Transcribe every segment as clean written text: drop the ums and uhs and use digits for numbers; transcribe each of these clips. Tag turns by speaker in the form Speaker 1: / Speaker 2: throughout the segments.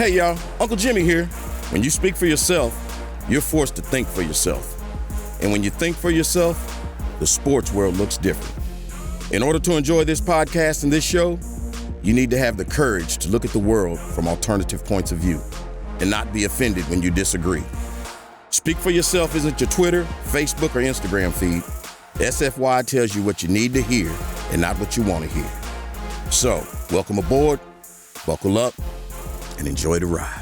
Speaker 1: Hey y'all, Uncle Jimmy here. When you speak for yourself, you're forced to think for yourself. And when you think for yourself, the sports world looks different. In order to enjoy this podcast and this show, you need to have the courage to look at the world from alternative points of view and not be offended when you disagree. Speak for yourself isn't your Twitter, Facebook, or Instagram feed. SFY tells you what you need to hear and not what you want to hear. So, welcome aboard, buckle up, and enjoy the ride.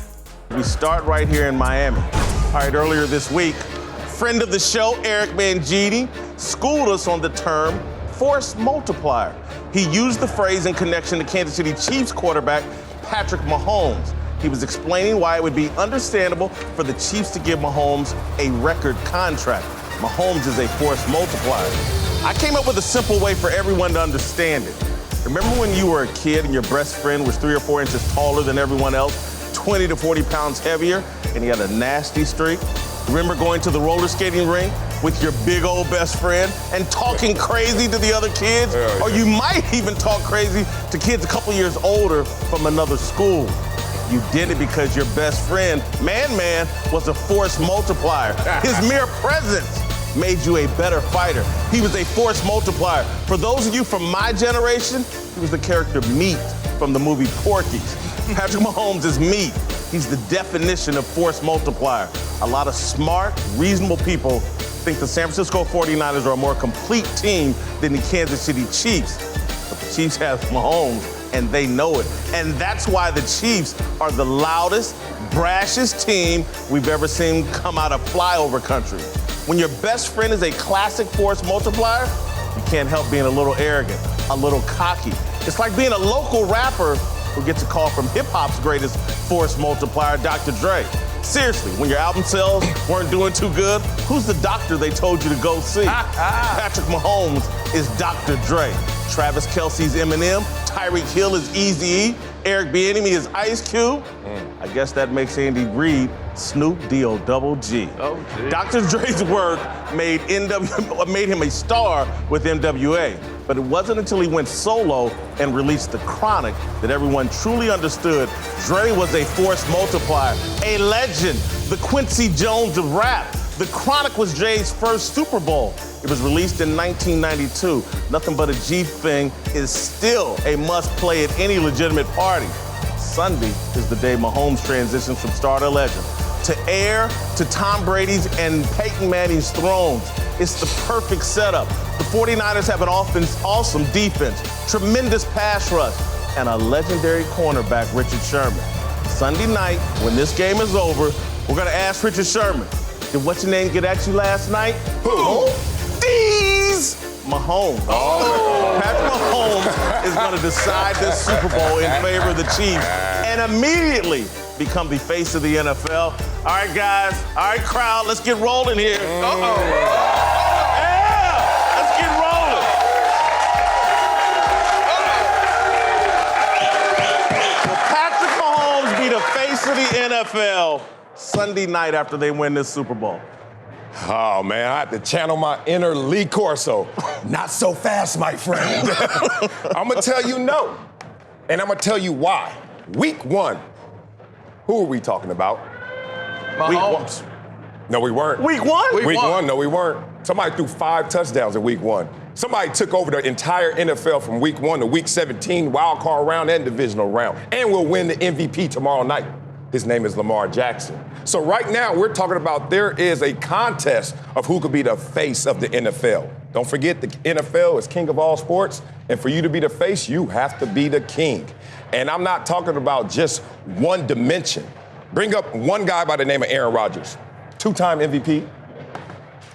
Speaker 2: We start right here in Miami. All right, earlier this week, friend of the show, Eric Mangini, schooled us on the term force multiplier. He used the phrase in connection to Kansas City Chiefs quarterback Patrick Mahomes. He was explaining why it would be understandable for the Chiefs to give Mahomes a record contract. Mahomes is a force multiplier. I came up with a simple way for everyone to understand it. Remember when you were a kid and your best friend was 3 or 4 inches taller than everyone else, 20 to 40 pounds heavier, and he had a nasty streak? Remember going to the roller skating rink with your big old best friend and talking crazy to the other kids? Yeah. Or you might even talk crazy to kids a couple years older from another school. You did it because your best friend, Man, was a force multiplier. His mere presence made you a better fighter. He was a force multiplier. For those of you from my generation, he was the character Meat from the movie Porky's. Patrick Mahomes is Meat. He's the definition of force multiplier. A lot of smart, reasonable people think the San Francisco 49ers are a more complete team than the Kansas City Chiefs. But the Chiefs have Mahomes, and they know it. And that's why the Chiefs are the loudest, brashest team we've ever seen come out of flyover country. When your best friend is a classic force multiplier, you can't help being a little arrogant, a little cocky. It's like being a local rapper who gets a call from hip-hop's greatest force multiplier, Dr. Dre. Seriously, when your album sales weren't doing too good, who's the doctor they told you to go see? Patrick Mahomes is Dr. Dre. Travis Kelce's Eminem, Tyreek Hill is Eazy-E, Eric Bieniemy is Ice Cube. I guess that makes Andy Reid Snoop D-O-double-G. Oh, Dr. Dre's work made him a star with NWA. But it wasn't until he went solo and released The Chronic that everyone truly understood Dre was a force multiplier, a legend, the Quincy Jones of rap. The Chronic was Dre's first Super Bowl. It was released in 1992. Nothing But a G Thing is still a must-play at any legitimate party. Sunday is the day Mahomes transitions from star to legend, to heir to Tom Brady's and Peyton Manning's thrones. It's the perfect setup. The 49ers have an awesome defense, tremendous pass rush, and a legendary cornerback, Richard Sherman. Sunday night, when this game is over, we're gonna ask Richard Sherman, did what's your name get at you last night? Who? D's Mahomes. Oh. Patrick Mahomes is going to decide this Super Bowl in favor of the Chiefs and immediately become the face of the NFL. All right, guys. All right, crowd. Let's get rolling here. Uh-oh. Yeah. Let's get rolling. Will Patrick Mahomes be the face of the NFL Sunday night after they win this Super Bowl?
Speaker 3: Oh, man, I have to channel my inner Lee Corso. Not so fast, my friend. I'm going to tell you no. And I'm going to tell you why. Week 1, who are we talking about?
Speaker 2: Mahomes.
Speaker 3: No, we weren't.
Speaker 2: Week 1?
Speaker 3: Week 1, no, we weren't. Somebody threw 5 touchdowns in week 1. Somebody took over the entire NFL from week 1 to week 17, wild card round and divisional round, and will win the MVP tomorrow night. His name is Lamar Jackson. So right now, we're talking about there is a contest of who could be the face of the NFL. Don't forget, the NFL is king of all sports, and for you to be the face, you have to be the king. And I'm not talking about just one dimension. Bring up one guy by the name of Aaron Rodgers, 2-time MVP,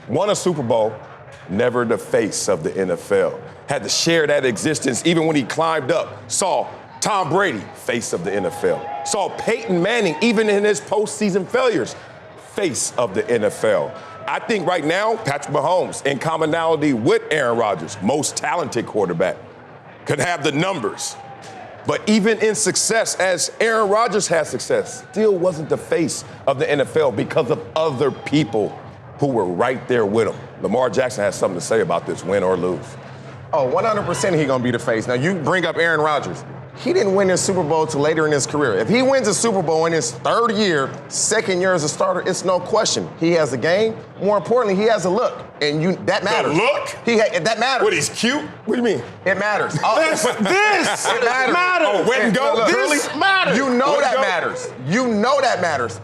Speaker 3: won a Super Bowl, never the face of the NFL. Had to share that existence even when he climbed up, saw Tom Brady, face of the NFL. Saw Peyton Manning, even in his postseason failures, face of the NFL. I think right now, Patrick Mahomes, in commonality with Aaron Rodgers, most talented quarterback, could have the numbers. But even in success, as Aaron Rodgers had success, still wasn't the face of the NFL because of other people who were right there with him. Lamar Jackson has something to say about this, win or lose.
Speaker 4: Oh, 100% he's going to be the face. Now, you bring up Aaron Rodgers. he didn't win his Super Bowl till later in his career. If he wins a Super Bowl in his third year, second year as a starter, it's no question. He has a game. More importantly, he has a look, and that matters.
Speaker 3: The look?
Speaker 4: That matters.
Speaker 3: What, he's cute? What do you mean?
Speaker 4: It matters.
Speaker 2: This
Speaker 4: it matters.
Speaker 3: Oh, wet and go?
Speaker 2: This matters.
Speaker 4: You know
Speaker 3: Wet
Speaker 4: that
Speaker 3: and go?
Speaker 4: matters. You know that matters.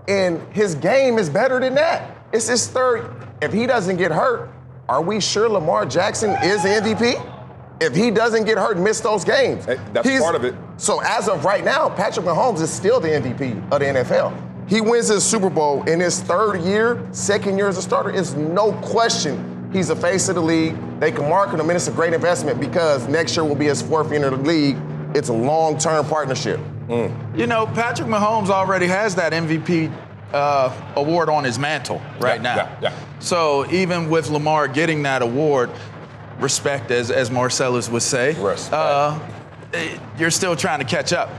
Speaker 4: And his game is better than that. It's his third. If he doesn't get hurt, are we sure Lamar Jackson is the MVP? If he doesn't get hurt and miss those games.
Speaker 3: That's part of it.
Speaker 4: So as of right now, Patrick Mahomes is still the MVP of the NFL. He wins his Super Bowl in his third year, second year as a starter. It's no question he's the face of the league. They can market him, and it's a great investment because next year will be his fourth year in the league. It's a long-term partnership.
Speaker 5: You know, Patrick Mahomes already has that MVP award on his mantle right now.
Speaker 3: Yeah.
Speaker 5: So even with Lamar getting that award, respect, as Marcellus would say, you're still trying to catch up.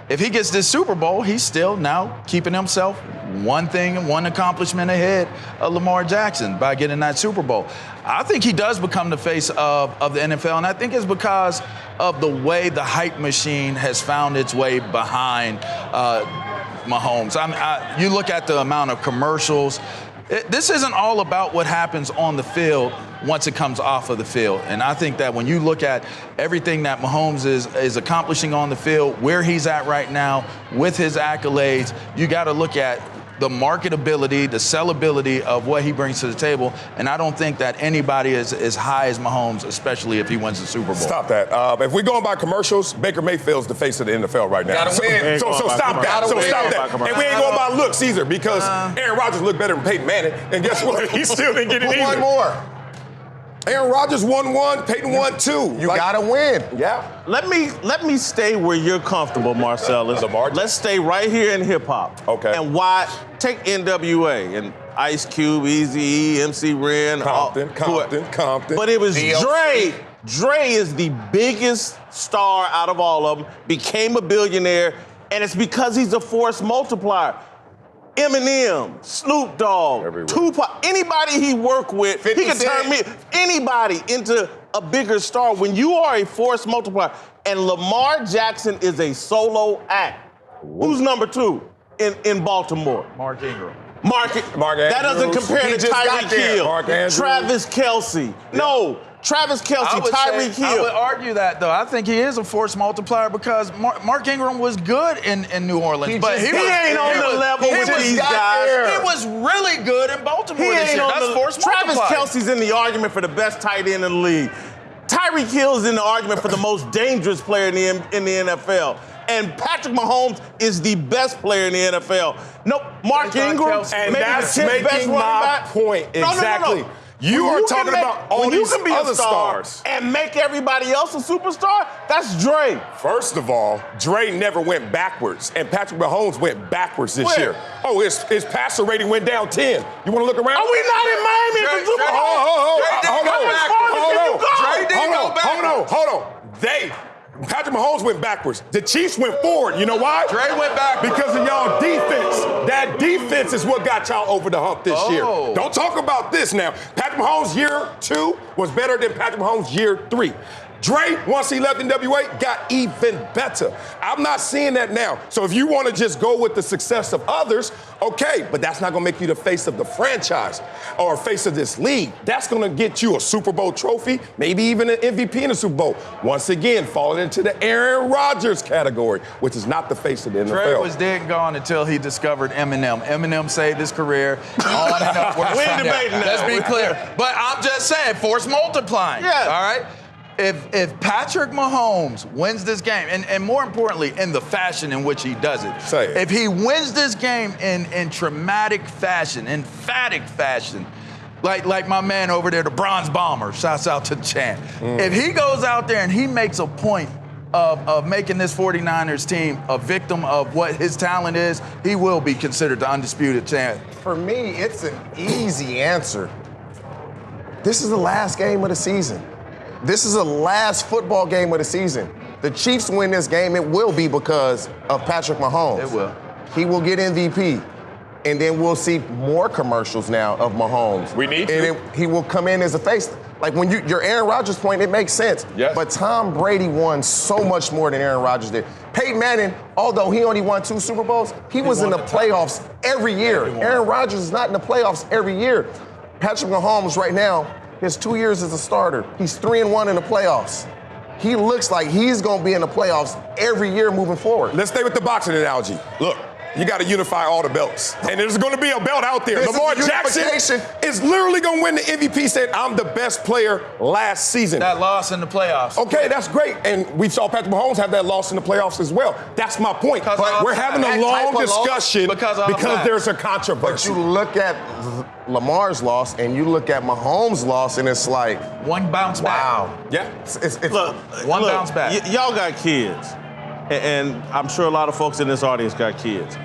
Speaker 5: If he gets this Super Bowl, he's still now keeping himself one accomplishment ahead of Lamar Jackson by getting that Super Bowl. I think he does become the face of the NFL, and I think it's because of the way the hype machine has found its way behind Mahomes. You look at the amount of commercials. This isn't all about what happens on the field once it comes off of the field. And I think that when you look at everything that Mahomes is accomplishing on the field, where he's at right now with his accolades, you got to look at the marketability, the sellability of what he brings to the table. And I don't think that anybody is as high as Mahomes, especially if he wins the Super Bowl.
Speaker 3: Stop that. If we're going by commercials, Baker Mayfield's the face of the NFL right now.
Speaker 4: Gotta win.
Speaker 3: So stop that. So stop that. And we ain't going by looks either because Aaron Rodgers looked better than Peyton Manning. And guess what? He still didn't get it either.
Speaker 4: One more.
Speaker 3: Aaron Rodgers won one, Peyton won two.
Speaker 4: You gotta win.
Speaker 3: Yeah.
Speaker 2: Let me stay where you're comfortable, Marcellus.
Speaker 3: Lamar.
Speaker 2: Let's stay right here in hip hop.
Speaker 3: Okay.
Speaker 2: And why take NWA and Ice Cube, Eazy-E, MC Ren,
Speaker 3: Compton.
Speaker 2: But it was
Speaker 4: DLC.
Speaker 2: Dre. Dre is the biggest star out of all of them. Became a billionaire, and it's because he's a force multiplier. Eminem, Snoop Dogg,
Speaker 3: Everywhere.
Speaker 2: Tupac, anybody he worked with,
Speaker 4: 50
Speaker 2: he can turn anybody into a bigger star. When you are a force multiplier, and Lamar Jackson is a solo act. Who's number two in Baltimore?
Speaker 5: Mark Ingram.
Speaker 2: Mark that doesn't
Speaker 3: Andrews.
Speaker 2: compare
Speaker 4: He
Speaker 2: to
Speaker 4: just got
Speaker 2: Tyreek
Speaker 4: there.
Speaker 2: Hill.
Speaker 3: Mark Andrews.
Speaker 2: Travis Kelce. No, Travis Kelce, Tyreek Hill.
Speaker 5: I would argue that, though. I think he is a force multiplier because Mark Ingram was good in New Orleans.
Speaker 4: He
Speaker 5: but he
Speaker 2: ain't on the level with these guys.
Speaker 5: He was really good in Baltimore
Speaker 2: He
Speaker 5: this
Speaker 2: ain't
Speaker 5: year.
Speaker 2: on
Speaker 5: That's
Speaker 2: the
Speaker 5: force
Speaker 2: Travis
Speaker 5: multiplier.
Speaker 2: Kelce's in the argument for the best tight end in the league. Tyreek Hill is in the argument for the most dangerous player in the NFL. And Patrick Mahomes is the best player in the NFL. No, Mark Ingram,
Speaker 3: And
Speaker 2: maybe
Speaker 3: that's
Speaker 2: the 10th best
Speaker 3: making
Speaker 2: running
Speaker 3: my
Speaker 2: back.
Speaker 3: point.
Speaker 2: No.
Speaker 3: Exactly. You
Speaker 2: When
Speaker 3: are
Speaker 2: can
Speaker 3: talking
Speaker 2: make-
Speaker 3: about all
Speaker 2: when
Speaker 3: these
Speaker 2: you can be
Speaker 3: other
Speaker 2: a star
Speaker 3: stars.
Speaker 2: and make everybody else a superstar, that's Dre.
Speaker 3: First of all, Dre never went backwards, and Patrick Mahomes went backwards this
Speaker 2: Where?
Speaker 3: year. Oh, his passer rating went down 10. You want to look around?
Speaker 2: Are we not in Miami at the Super Bowl?
Speaker 3: Hold on. Patrick Mahomes went backwards. The Chiefs went forward. You know why?
Speaker 5: Dre went backwards.
Speaker 3: Because of y'all defense. That defense is what got y'all over the hump this year. Don't talk about this now. Patrick Mahomes year 2 was better than Patrick Mahomes year 3. Dre, once he left NWA, got even better. I'm not seeing that now. So if you want to just go with the success of others, okay, but that's not going to make you the face of the franchise or face of this league. That's going to get you a Super Bowl trophy, maybe even an MVP in the Super Bowl. Once again, falling into the Aaron Rodgers category, which is not the face of the NFL.
Speaker 5: Dre was dead and gone until he discovered Eminem. Eminem saved his career. On and upwards
Speaker 2: We ain't
Speaker 5: from there.
Speaker 2: debating that.
Speaker 5: Let's be clear. But I'm just saying, force multiplying.
Speaker 2: Yeah.
Speaker 5: All right? If Patrick Mahomes wins this game, and more importantly, in the fashion in which he does it,
Speaker 3: Say it.
Speaker 5: if he wins this game in dramatic fashion, emphatic fashion, like my man over there, the Bronze Bomber, shouts out to the champ. If he goes out there and he makes a point of making this 49ers team a victim of what his talent is, he will be considered the undisputed champ.
Speaker 4: For me, it's an easy answer. This is the last game of the season. This is the last football game of the season. The Chiefs win this game, it will be because of Patrick Mahomes.
Speaker 5: It will.
Speaker 4: He will get MVP. And then we'll see more commercials now of Mahomes.
Speaker 3: We need to.
Speaker 4: And then he will come in as a face. Like when your Aaron Rodgers point, it makes sense.
Speaker 3: Yes.
Speaker 4: But Tom Brady won so much more than Aaron Rodgers did. Peyton Manning, although he only won 2 Super Bowls, he was in the playoffs every year. Aaron Rodgers is not in the playoffs every year. Patrick Mahomes right now, his 2 years as a starter, he's 3-1 in the playoffs. He looks like he's going to be in the playoffs every year moving forward.
Speaker 3: Let's stay with the boxing analogy. Look, you got to unify all the belts. And there's going to be a belt out there. Lamar Jackson is literally going to win the MVP, said, I'm the best player last season.
Speaker 5: That loss in the playoffs.
Speaker 3: Okay, that's great. And we saw Patrick Mahomes have that loss in the playoffs as well. That's my point. But we're having a long discussion because there's a controversy.
Speaker 4: But you look at Lamar's loss and you look at Mahomes' loss, and it's like,
Speaker 5: one bounce back.
Speaker 4: Wow.
Speaker 3: Yeah.
Speaker 2: Look,
Speaker 5: bounce back.
Speaker 2: Y'all got kids. And I'm sure a lot of folks in this audience got kids.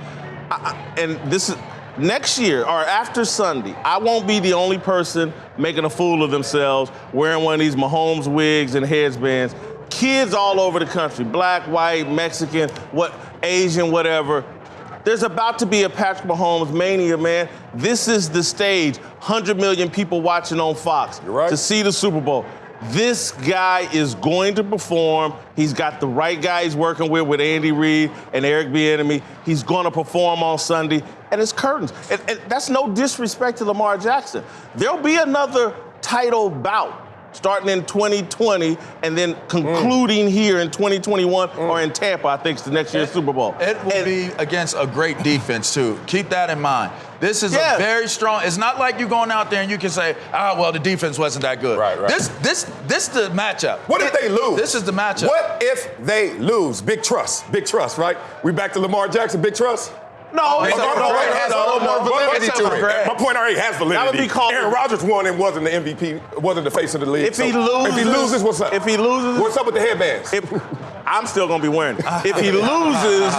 Speaker 2: And this is next year or after Sunday, I won't be the only person making a fool of themselves wearing one of these Mahomes wigs and headbands. Kids all over the country, black, white, Mexican, Asian, whatever. There's about to be a Patrick Mahomes mania, man. This is the stage. 100 million people watching on Fox to see the Super Bowl. This guy is going to perform. He's got the right guy he's working with Andy Reid and Eric Bieniemy. He's going to perform on Sunday, and it's curtains. And that's no disrespect to Lamar Jackson. There'll be another title bout starting in 2020 and then concluding here in 2021 or in Tampa, I think, is the next year's Super Bowl.
Speaker 5: It will be against a great defense, too. Keep that in mind. This is a very strong. It's not like you're going out there and you can say, well, the defense wasn't that good.
Speaker 3: Right.
Speaker 5: This the matchup.
Speaker 3: What if they lose?
Speaker 5: This is the matchup.
Speaker 3: What if they lose? Big trust, right? We back to Lamar Jackson, big trust?
Speaker 2: No,
Speaker 3: my point already has validity.
Speaker 2: That would be called
Speaker 3: Aaron Rodgers won and wasn't the MVP, wasn't the face of the league.
Speaker 2: If he loses,
Speaker 3: what's up?
Speaker 2: If he loses,
Speaker 3: what's up with the headbands?
Speaker 2: I'm still gonna be wearing it. If he loses,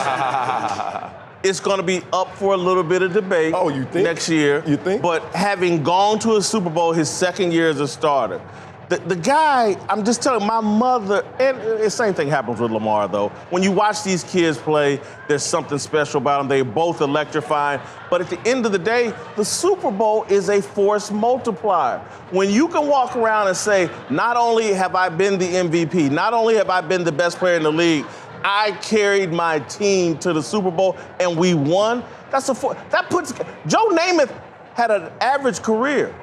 Speaker 2: it's gonna be up for a little bit of debate.
Speaker 3: Oh, you think?
Speaker 2: Next year.
Speaker 3: You think?
Speaker 2: But having gone to a Super Bowl his second year as a starter, the guy, I'm just telling you, my mother, and the same thing happens with Lamar, though. When you watch these kids play, there's something special about them. They're both electrifying. But at the end of the day, the Super Bowl is a force multiplier. When you can walk around and say, not only have I been the MVP, not only have I been the best player in the league, I carried my team to the Super Bowl and we won. That puts Joe Namath had an average career.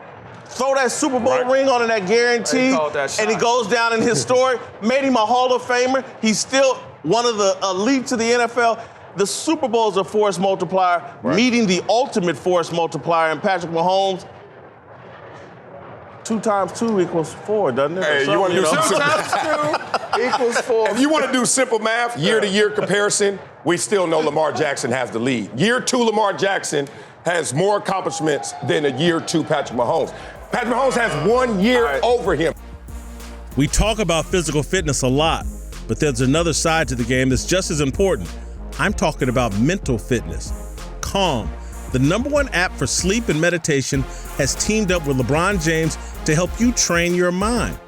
Speaker 2: Throw that Super Bowl ring on and that guarantee, and he goes down in his story, made him a Hall of Famer. He's still one of the elites of the NFL. The Super Bowl is a force multiplier, meeting the ultimate force multiplier in Patrick Mahomes. 2 times 2 equals 4, doesn't it?
Speaker 3: Hey, you want to do simple
Speaker 4: 2 times 2 equals 4.
Speaker 3: If you want to do simple math, year-to-year comparison, we still know Lamar Jackson has the lead. Year 2 Lamar Jackson has more accomplishments than a year 2 Patrick Mahomes. Patrick Mahomes has 1 year over him.
Speaker 6: We talk about physical fitness a lot, but there's another side to the game that's just as important. I'm talking about mental fitness. Calm, the #1 app for sleep and meditation, has teamed up with LeBron James to help you train your mind.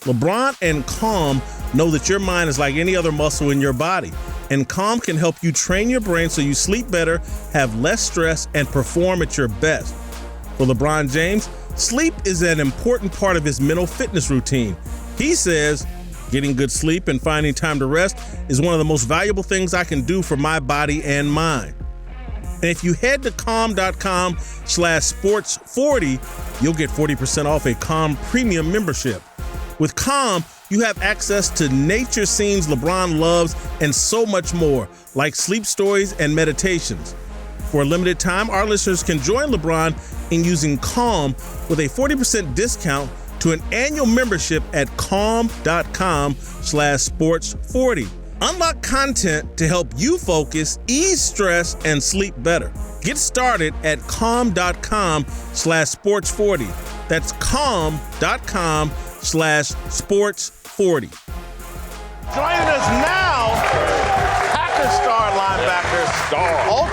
Speaker 6: LeBron and Calm know that your mind is like any other muscle in your body, and Calm can help you train your brain so you sleep better, have less stress, and perform at your best. For LeBron James, sleep is an important part of his mental fitness routine. He says, getting good sleep and finding time to rest is one of the most valuable things I can do for my body and mind. And if you head to calm.com/sports40, you'll get 40% off a Calm Premium membership. With Calm, you have access to nature scenes LeBron loves and so much more, like sleep stories and meditations. For a limited time, our listeners can join LeBron in using Calm with a 40% discount to an annual membership at calm.com/sports40. Unlock content to help you focus, ease stress, and sleep better. Get started at calm.com/sports40. That's calm.com/sports40.
Speaker 2: Joining us now, Packers star linebacker,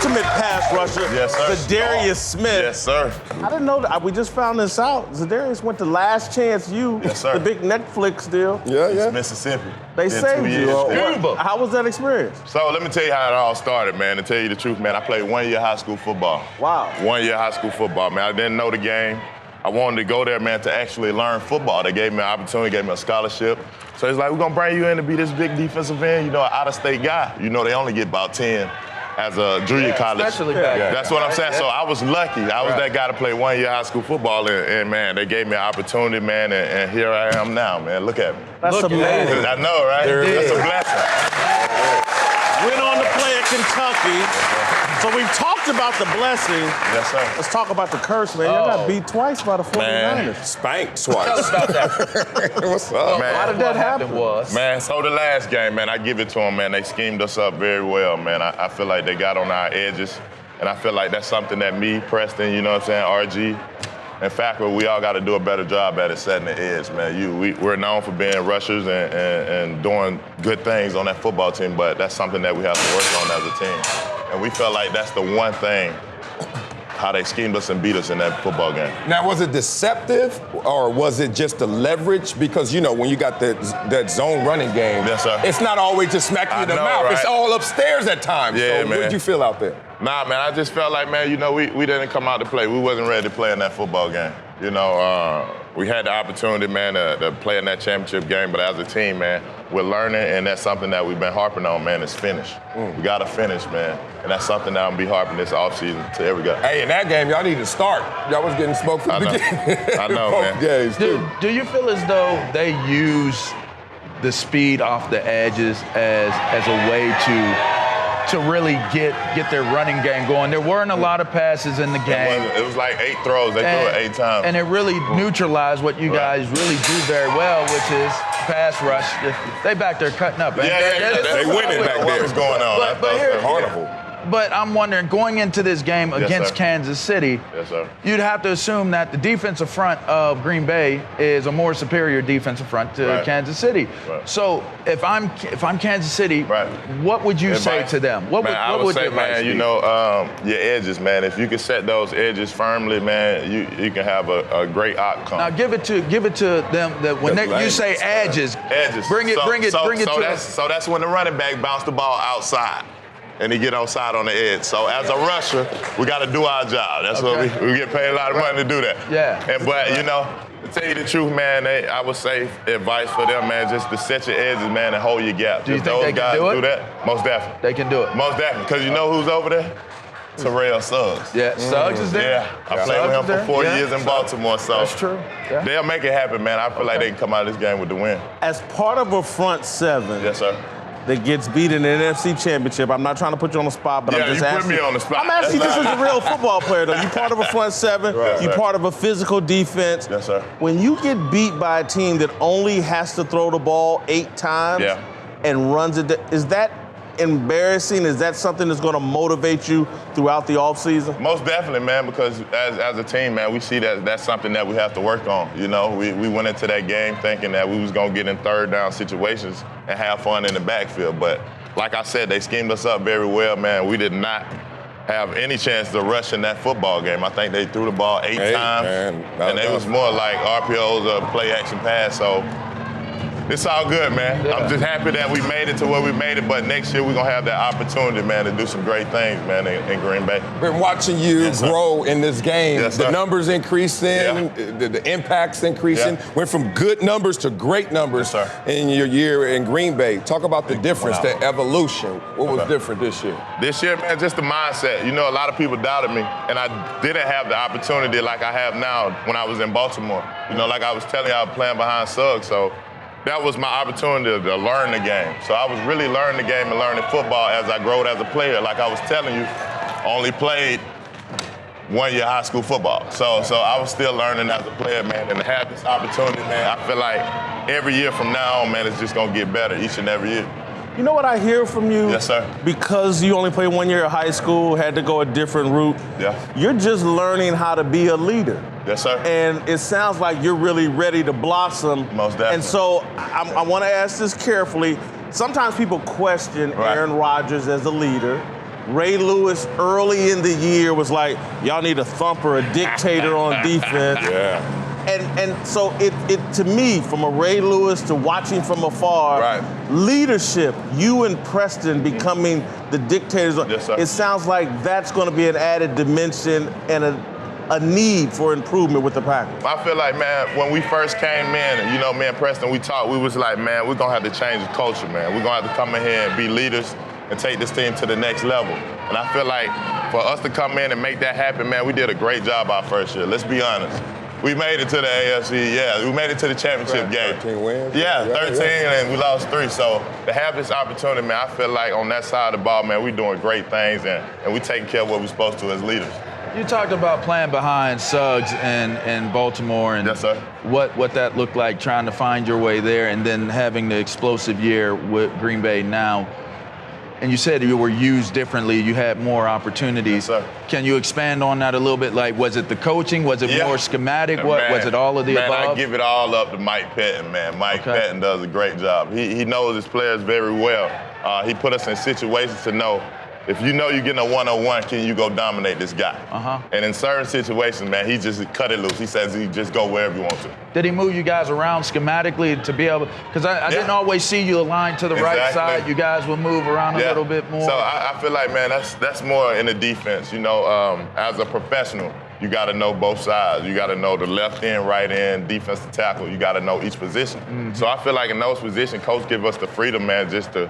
Speaker 2: ultimate pass rusher,
Speaker 7: Yes, sir.
Speaker 2: Za'Darius Smith.
Speaker 7: Yes, sir.
Speaker 2: I didn't know that. We just found this out. Za'Darius went to Last Chance U,
Speaker 7: Yes, sir.
Speaker 2: the big Netflix deal.
Speaker 4: Yeah, yeah.
Speaker 7: It's Mississippi.
Speaker 2: They
Speaker 7: Been
Speaker 2: saved
Speaker 7: 2
Speaker 2: you.
Speaker 7: years.
Speaker 2: How was that experience?
Speaker 7: So let me tell you how it all started, man. To tell you the truth, man, I played 1 year high school football.
Speaker 2: Wow.
Speaker 7: 1 year high school football, man. I didn't know the game. I wanted to go there, man, to actually learn football. They gave me an opportunity, gave me a scholarship. So it's like, we're gonna bring you in to be this big defensive end, an out-of-state guy. They only get about 10 as a junior college.
Speaker 5: especially back then.
Speaker 7: That's what I'm saying. So I was lucky. I was that guy to play 1 year high school football, and man, they gave me an opportunity, man, and here I am now, man. Look at me.
Speaker 2: That's amazing.
Speaker 7: I know, right? That's a blessing.
Speaker 2: Went on to play at Kentucky. So we've talked about the blessing.
Speaker 7: Yes, sir.
Speaker 2: Let's talk about the curse, man. Y'all got beat twice by the 49ers.
Speaker 3: Spanked
Speaker 5: Tell us
Speaker 3: twice.
Speaker 5: about that.
Speaker 3: What's up,
Speaker 7: Man.
Speaker 2: How did that happen?
Speaker 7: Man, so the last game, man, I give it to them, man. They schemed us up very well, man. I feel like they got on our edges, and I feel like that's something that me, Preston, RG, and Facker, we all got to do a better job at it, setting the edge, man. We're known for being rushers and doing good things on that football team, but that's something that we have to work on as a team. And we felt like that's the one thing, how they schemed us and beat us in that football game.
Speaker 3: Now, was it deceptive or was it just the leverage? Because, when you got that zone running game,
Speaker 7: Yes, sir.
Speaker 3: it's not always just smacking you in the mouth.
Speaker 7: Right?
Speaker 3: It's all upstairs at times.
Speaker 7: Yeah,
Speaker 3: so
Speaker 7: man.
Speaker 3: what did you feel out there?
Speaker 7: Nah, man, I just felt like, man, we didn't come out to play. We wasn't ready to play in that football game. We had the opportunity, man, to play in that championship game, but as a team, man, we're learning, and that's something that we've been harping on, man, is finish. We got to finish, man, and that's something that I'm going to be harping this offseason to every guy.
Speaker 3: Hey, in that game, y'all need to start. Y'all was getting smoked from the beginning.
Speaker 7: I know,
Speaker 3: Both
Speaker 7: man.
Speaker 3: games, too.
Speaker 5: Do you feel as though they use the speed off the edges as a way to really get their running game going? There weren't a lot of passes in the game.
Speaker 7: It was like 8 throws. They threw it 8 times.
Speaker 5: And it really neutralized what you guys really do very well, which is pass rush. They back there cutting up.
Speaker 7: Yeah.
Speaker 3: They winning back there.
Speaker 7: What was going on?
Speaker 5: But here-
Speaker 3: Carnival.
Speaker 5: But I'm wondering, going into this game against
Speaker 7: sir.
Speaker 5: Kansas City,
Speaker 7: Yes, sir.
Speaker 5: you'd have to assume that the defensive front of Green Bay is a more superior defensive front to
Speaker 7: Right.
Speaker 5: Kansas City.
Speaker 7: Right.
Speaker 5: So if I'm Kansas City,
Speaker 7: Right.
Speaker 5: what would you say
Speaker 7: Advice?
Speaker 5: to them? What
Speaker 7: Man, I
Speaker 5: would
Speaker 7: would say,
Speaker 5: your advice
Speaker 7: man,
Speaker 5: be?
Speaker 7: your edges, man. If you can set those edges firmly, man, you can have a great outcome.
Speaker 5: Now give it to them that when you say edges, bring it to
Speaker 7: So that's when the running back bounced the ball outside, and he get outside on the edge. So as a rusher, we got to do our job. That's what we get paid a lot of money to do that.
Speaker 5: Yeah.
Speaker 7: But to tell you the truth, man, I would say advice for them, man, just to set your edges, man, and hold your gap.
Speaker 5: Do you
Speaker 7: Just
Speaker 5: think
Speaker 7: those
Speaker 5: they can
Speaker 7: guys
Speaker 5: do it?
Speaker 7: that, most definitely.
Speaker 5: They can do it.
Speaker 7: Most definitely, because you know who's over there? Terrell Suggs.
Speaker 5: Yeah, Suggs is there.
Speaker 7: Yeah, I played with him for 4 years in Baltimore, so
Speaker 5: That's true. Yeah.
Speaker 7: they'll make it happen, man. I feel like they can come out of this game with the win.
Speaker 2: As part of a front seven
Speaker 7: Yes, sir.
Speaker 2: that gets beat in the NFC Championship, I'm not trying to put you on the spot, but
Speaker 7: Yeah,
Speaker 2: I'm just
Speaker 7: you put
Speaker 2: asking.
Speaker 7: me on the spot.
Speaker 2: I'm asking you just as a real football player, though. You part of a front seven.
Speaker 7: Right,
Speaker 2: You
Speaker 7: right.
Speaker 2: part of a physical defense.
Speaker 7: Yes, sir.
Speaker 2: When you get beat by a team that only has to throw the ball 8 times
Speaker 7: Yeah.
Speaker 2: and runs it, is that embarrassing? Is that something that's going to motivate you throughout the offseason?
Speaker 7: Most definitely, man, because as a team, man, we see that's something that we have to work on. We went into that game thinking that we was going to get in third down situations and have fun in the backfield. But like I said, they schemed us up very well, man. We did not have any chance to rush in that football game. I think they threw the ball 8 times,
Speaker 3: man, not
Speaker 7: and it
Speaker 3: enough.
Speaker 7: was more like RPOs or play action pass. So it's all good, man.
Speaker 5: Yeah.
Speaker 7: I'm just happy that we made it to where we made it, but next year we're going to have that opportunity, man, to do some great things, man, in Green Bay.
Speaker 3: Been watching you
Speaker 7: Yes, sir.
Speaker 3: grow in this game.
Speaker 7: Yes,
Speaker 3: the
Speaker 7: sir.
Speaker 3: numbers increasing,
Speaker 7: Yeah.
Speaker 3: the impacts increasing.
Speaker 7: Yeah.
Speaker 3: Went from good numbers to great numbers
Speaker 7: Yes, sir.
Speaker 3: in your year in Green Bay. Talk about the difference,
Speaker 7: Wow.
Speaker 3: the evolution. What was
Speaker 7: Okay.
Speaker 3: different this year?
Speaker 7: This year, man, just the mindset. A lot of people doubted me, and I didn't have the opportunity like I have now when I was in Baltimore. Like I was telling you, I was playing behind Suggs, so that was my opportunity to learn the game. So I was really learning the game and learning football as I growed as a player. Like I was telling you, I only played 1 year high school football. So I was still learning as a player, man, and to have this opportunity, man, I feel like every year from now on, man, it's just gonna get better each and every year.
Speaker 2: You know what I hear from you?
Speaker 7: Yes, sir.
Speaker 2: Because you only played 1 year of high school, had to go a different route.
Speaker 7: Yeah.
Speaker 2: You're just learning how to be a leader.
Speaker 7: Yes, sir.
Speaker 2: And it sounds like you're really ready to blossom.
Speaker 7: Most definitely.
Speaker 2: And so I want to ask this carefully. Sometimes people question
Speaker 7: Right.
Speaker 2: Aaron Rodgers as a leader. Ray Lewis early in the year was like, y'all need a thumper, a dictator on defense.
Speaker 3: Yeah.
Speaker 2: And so it to me, from a Ray Lewis to watching from afar, leadership, you and Preston becoming the dictators,
Speaker 7: yes, sir.
Speaker 2: It sounds like that's going to be an added dimension and a need for improvement with the Packers.
Speaker 7: I feel like, man, when we first came in, you know, me and Preston, we talked, we was like, man, we're going to have to change the culture, man. We're going to have to come in here and be leaders and take this team to the next level. And I feel like for us to come in and make that happen, man, we did a great job our first year. Let's be honest. We made it to the AFC, yeah. We made it to the championship game.
Speaker 3: 13 wins.
Speaker 7: Yeah, 13, and we lost 3. So to have this opportunity, man, I feel like on that side of the ball, man, we're doing great things, and we taking care of what we're supposed to as leaders.
Speaker 5: You talked about playing behind Suggs in Baltimore and
Speaker 7: yes, sir.
Speaker 5: What that looked like, trying to find your way there, and then having the explosive year with Green Bay now. And you said you were used differently. You had more opportunities.
Speaker 7: Yes, sir.
Speaker 5: Can you expand on that a little bit? Like, was it the coaching? Was it more schematic?
Speaker 7: Man,
Speaker 5: was it all of the above?
Speaker 7: Man, I give it all up to Mike Pettin, man. Mike Pettin does a great job. He knows his players very well. He put us in situations to know, if you know you're getting a one-on-one, can you go dominate this guy? And in certain situations, man, he just cut it loose. He says he just go wherever you want to.
Speaker 5: Did he move you guys around schematically to be able? Because I didn't always see you aligned to the right side. You guys would move around a little bit more.
Speaker 7: So I feel like, man, that's more in the defense. You know, as a professional, you got to know both sides. You got to know the left end, right end, defensive tackle. You got to know each position. So I feel like in those positions, coach give us the freedom, man, just to.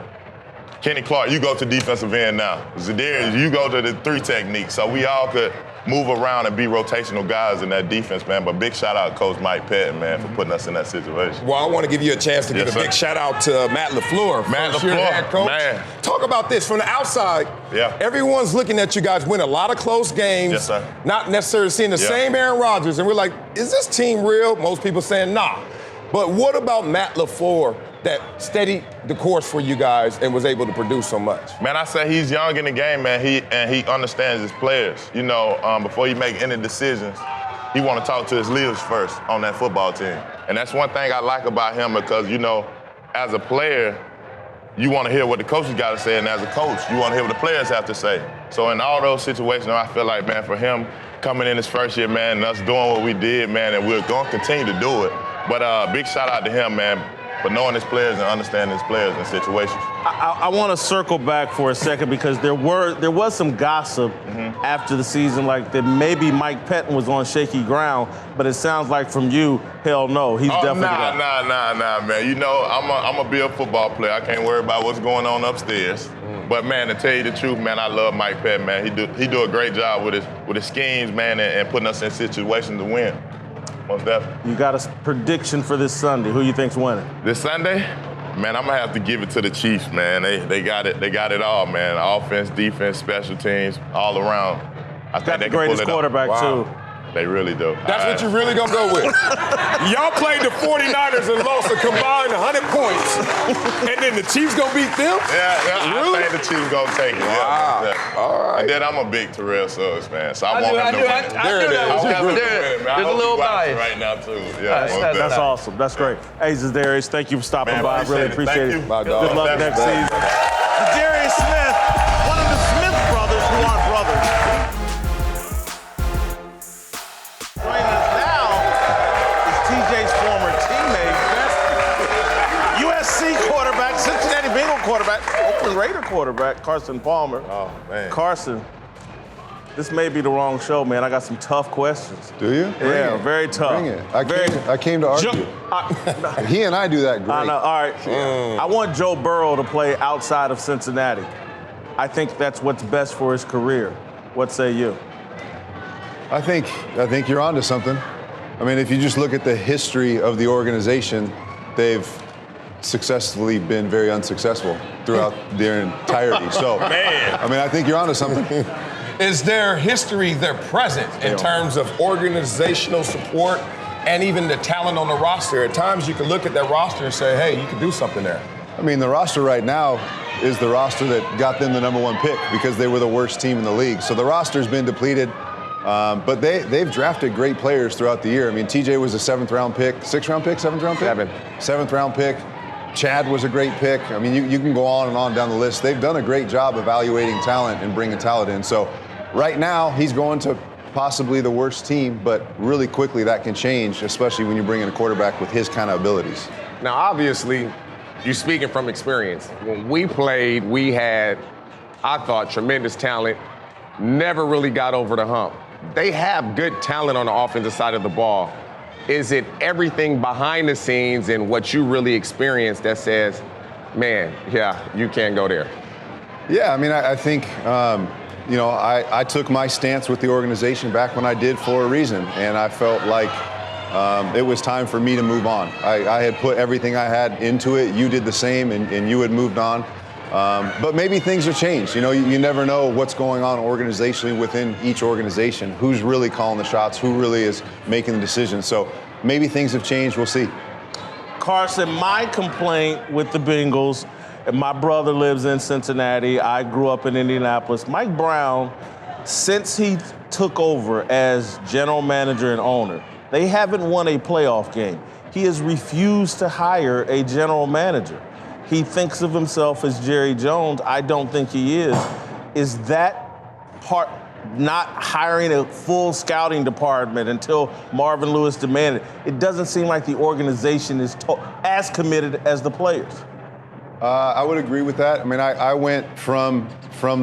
Speaker 7: Kenny Clark, you go to defensive end now. Za'Darius, you go to the 3 technique. So we all could move around and be rotational guys in that defense, man. But big shout out to Coach Mike Pettin, man, for putting us in that situation.
Speaker 3: Well, I want to give you a chance to give a big shout out to Matt LaFleur.
Speaker 7: Matt LaFleur,
Speaker 3: head coach.
Speaker 7: man.
Speaker 3: Talk about this from the outside.
Speaker 7: Yeah.
Speaker 3: Everyone's looking at you guys win a lot of close games.
Speaker 7: Yes, sir.
Speaker 3: Not necessarily seeing the same Aaron Rodgers. And we're like, is this team real? Most people saying nah. But what about Matt LaFleur that steadied the course for you guys and was able to produce so much?
Speaker 7: Man, I say he's young in the game, man. He understands his players. You know, before he make any decisions, he want to talk to his leaders first on that football team. And that's one thing I like about him because, you know, as a player, you want to hear what the coaches got to say, and as a coach, you want to hear what the players have to say. So in all those situations, I feel like, man, for him coming in his first year, man, and us doing what we did, man, and we're going to continue to do it. But big shout out to him, man, for knowing his players and understanding his players in situations.
Speaker 2: I want to circle back for a second because there was some gossip after the season, like that maybe Mike Pettin was on shaky ground, but it sounds like from you, hell no, he's definitely
Speaker 7: Nah, man. You know, I'm a real football player. I can't worry about what's going on upstairs. But man, to tell you the truth, man, I love Mike Pettin, man. He do a great job with his schemes, man, and putting us in situations to win. Most definitely.
Speaker 2: You got a prediction for this Sunday. Who you think's winning?
Speaker 7: This Sunday? Man, I'm gonna have to give it to the Chiefs, man. They got it. They got it all, man. Offense, defense, special teams, all around. I think they can pull it off.
Speaker 2: Got the greatest quarterback too.
Speaker 7: They really do.
Speaker 3: That's what you really gonna go with. Y'all played the 49ers and lost a combined 100 points, and then the Chiefs gonna beat them?
Speaker 7: Yeah,
Speaker 3: really?
Speaker 7: I think the Chiefs gonna take it.
Speaker 3: Wow.
Speaker 7: Yeah.
Speaker 3: All right.
Speaker 7: And then I'm a big Terrell Suggs fan, so I want him to win.
Speaker 3: There it is.
Speaker 5: There's a little bias
Speaker 7: right now too. Yeah,
Speaker 2: That's awesome. That's great. Hey, Za'Darius, thank you for stopping by. I really appreciate it.
Speaker 3: My dog.
Speaker 2: Good luck next season. Za'Darius Smith, one of the Smith brothers who aren't brothers. Joining us now is TJ's former teammate, USC quarterback, Cincinnati Bengal quarterback, Oakland Raider quarterback, Carson Palmer.
Speaker 7: Oh, man.
Speaker 2: Carson, this may be the wrong show, man. I got some tough questions.
Speaker 8: Do you?
Speaker 2: Yeah, very tough.
Speaker 8: Bring it. I came to argue. He and I do that great.
Speaker 2: I know. All right. I want Joe Burrow to play outside of Cincinnati. I think that's what's best for his career. What say you?
Speaker 8: I think you're onto something. I mean, if you just look at the history of the organization, they've successfully been very unsuccessful throughout their entirety. So,
Speaker 3: Man.
Speaker 8: I mean, I think you're onto something.
Speaker 3: Is their history their present in terms of organizational support and even the talent on the roster? At times you can look at that roster and say, hey, you can do something there.
Speaker 8: I mean, the roster right now is the roster that got them the #1 pick because they were the worst team in the league. So the roster's been depleted, but they've drafted great players throughout the year. I mean, TJ was a 7th round pick, 6th round pick, 7th round pick? 7th round pick. Chad was a great pick. I mean, you can go on and on down the list. They've done a great job evaluating talent and bringing talent in. So right now, he's going to possibly the worst team, but really quickly that can change, especially when you bring in a quarterback with his kind of abilities.
Speaker 9: Now, obviously, you're speaking from experience. When we played, we had, I thought, tremendous talent, never really got over the hump. They have good talent on the offensive side of the ball. Is it everything behind the scenes and what you really experienced that says, man, yeah, you can't go there?
Speaker 8: Yeah, I mean, I think, I took my stance with the organization back when I did for a reason, and I felt like it was time for me to move on. I had put everything I had into it. You did the same, and you had moved on. But maybe things have changed. You never know what's going on organizationally within each organization, who's really calling the shots, who really is making the decisions. So maybe things have changed. We'll see.
Speaker 2: Carson, my complaint with the Bengals, and my brother lives in Cincinnati. I grew up in Indianapolis. Mike Brown, since he took over as general manager and owner, they haven't won a playoff game. He has refused to hire a general manager. He thinks of himself as Jerry Jones. I don't think he is. Is that part not hiring a full scouting department until Marvin Lewis demanded? It doesn't seem like the organization is as committed as the players.
Speaker 8: I would agree with that. I mean, I went from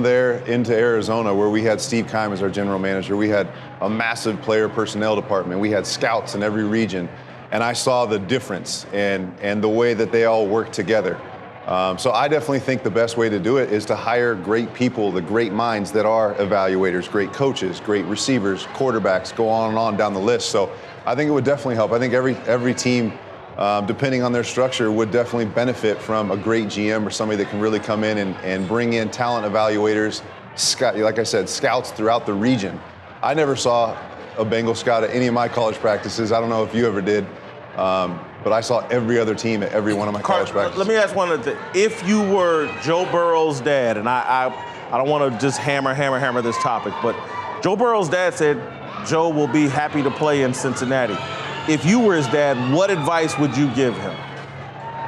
Speaker 8: there into Arizona, where we had Steve Keim as our general manager. We had a massive player personnel department. We had scouts in every region. And I saw the difference and the way that they all work together. So I definitely think the best way to do it is to hire great people, the great minds that are evaluators, great coaches, great receivers, quarterbacks, go on and on down the list. So I think it would definitely help. I think every team, depending on their structure, would definitely benefit from a great GM or somebody that can really come in and bring in talent evaluators, like I said, scouts throughout the region. I never saw a Bengal scout at any of my college practices. I don't know if you ever did. But I saw every other team at every one of my college practices.
Speaker 2: Let me ask one of the, if you were Joe Burrow's dad, and I don't want to just hammer this topic, but Joe Burrow's dad said Joe will be happy to play in Cincinnati. If you were his dad, what advice would you give him?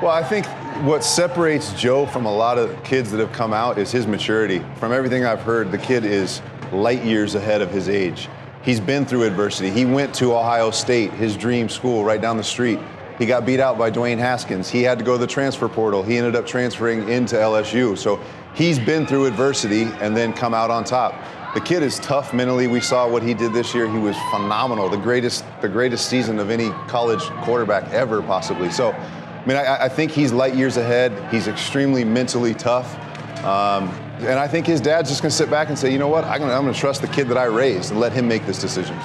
Speaker 8: Well, I think what separates Joe from a lot of kids that have come out is his maturity. From everything I've heard, the kid is light years ahead of his age. He's been through adversity. He went to Ohio State, his dream school right down the street. He got beat out by Dwayne Haskins. He had to go to the transfer portal. He ended up transferring into LSU. So he's been through adversity and then come out on top. The kid is tough mentally. We saw what he did this year. He was phenomenal. The greatest season of any college quarterback ever, possibly. So, I mean, I think he's light years ahead. He's extremely mentally tough. And I think his dad's just going to sit back and say, you know what, I'm going to trust the kid that I raised and let him make this decision.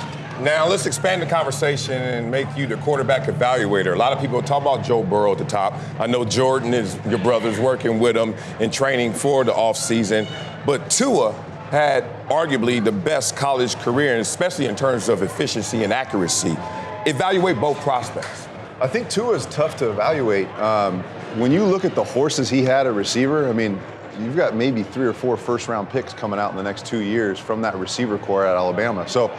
Speaker 3: Now, let's expand the conversation and make you the quarterback evaluator. A lot of people talk about Joe Burrow at the top. I know Jordan, your brother's working with him in training for the offseason. But Tua had arguably the best college career, and especially in terms of efficiency and accuracy. Evaluate both prospects.
Speaker 8: I think Tua is tough to evaluate. When you look at the horses he had at receiver, I mean, you've got maybe 3 or 4 first-round picks coming out in the next 2 years from that receiver core at Alabama. So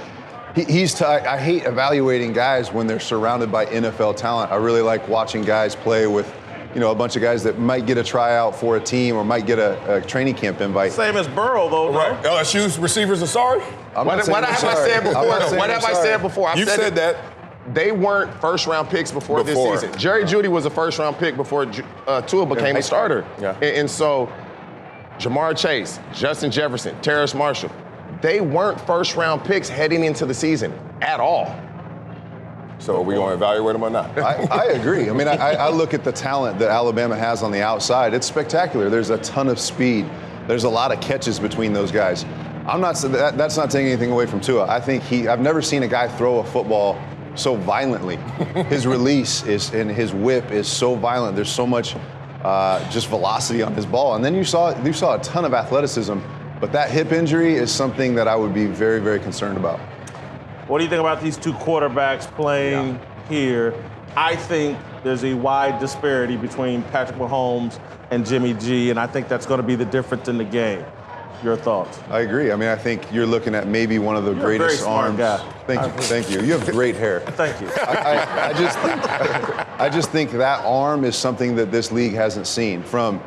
Speaker 8: I hate evaluating guys when they're surrounded by NFL talent. I really like watching guys play with, a bunch of guys that might get a tryout for a team or might get a training camp invite.
Speaker 2: Same as Burrow, though.
Speaker 3: Right. LSU's receivers are sorry?
Speaker 9: What have I said before?
Speaker 3: You said that.
Speaker 9: They weren't first-round picks before this season. Jerry Jeudy was a first-round pick before Tua became a starter.
Speaker 3: Yeah.
Speaker 9: And so Jamar Chase, Justin Jefferson, Terrace Marshall, they weren't first-round picks heading into the season at all.
Speaker 3: So are we going to evaluate them or not?
Speaker 8: I agree. I mean, I look at the talent that Alabama has on the outside. It's spectacular. There's a ton of speed. There's a lot of catches between those guys. That's not taking anything away from Tua. I think I've never seen a guy throw a football so violently. His release and his whip is so violent. There's so much just velocity on his ball. And then you saw a ton of athleticism, but that hip injury is something that I would be very, very concerned about.
Speaker 2: What do you think about these two quarterbacks playing here? I think there's a wide disparity between Patrick Mahomes and Jimmy G, and I think that's going to be the difference in the game. Your thoughts?
Speaker 8: I agree. I mean, I think you're looking at maybe one of the
Speaker 2: You're
Speaker 8: greatest
Speaker 2: a very smart
Speaker 8: arms.
Speaker 2: guy.
Speaker 8: Thank you. You have great hair.
Speaker 2: Thank you.
Speaker 8: I just think that arm is something that this league hasn't seen. From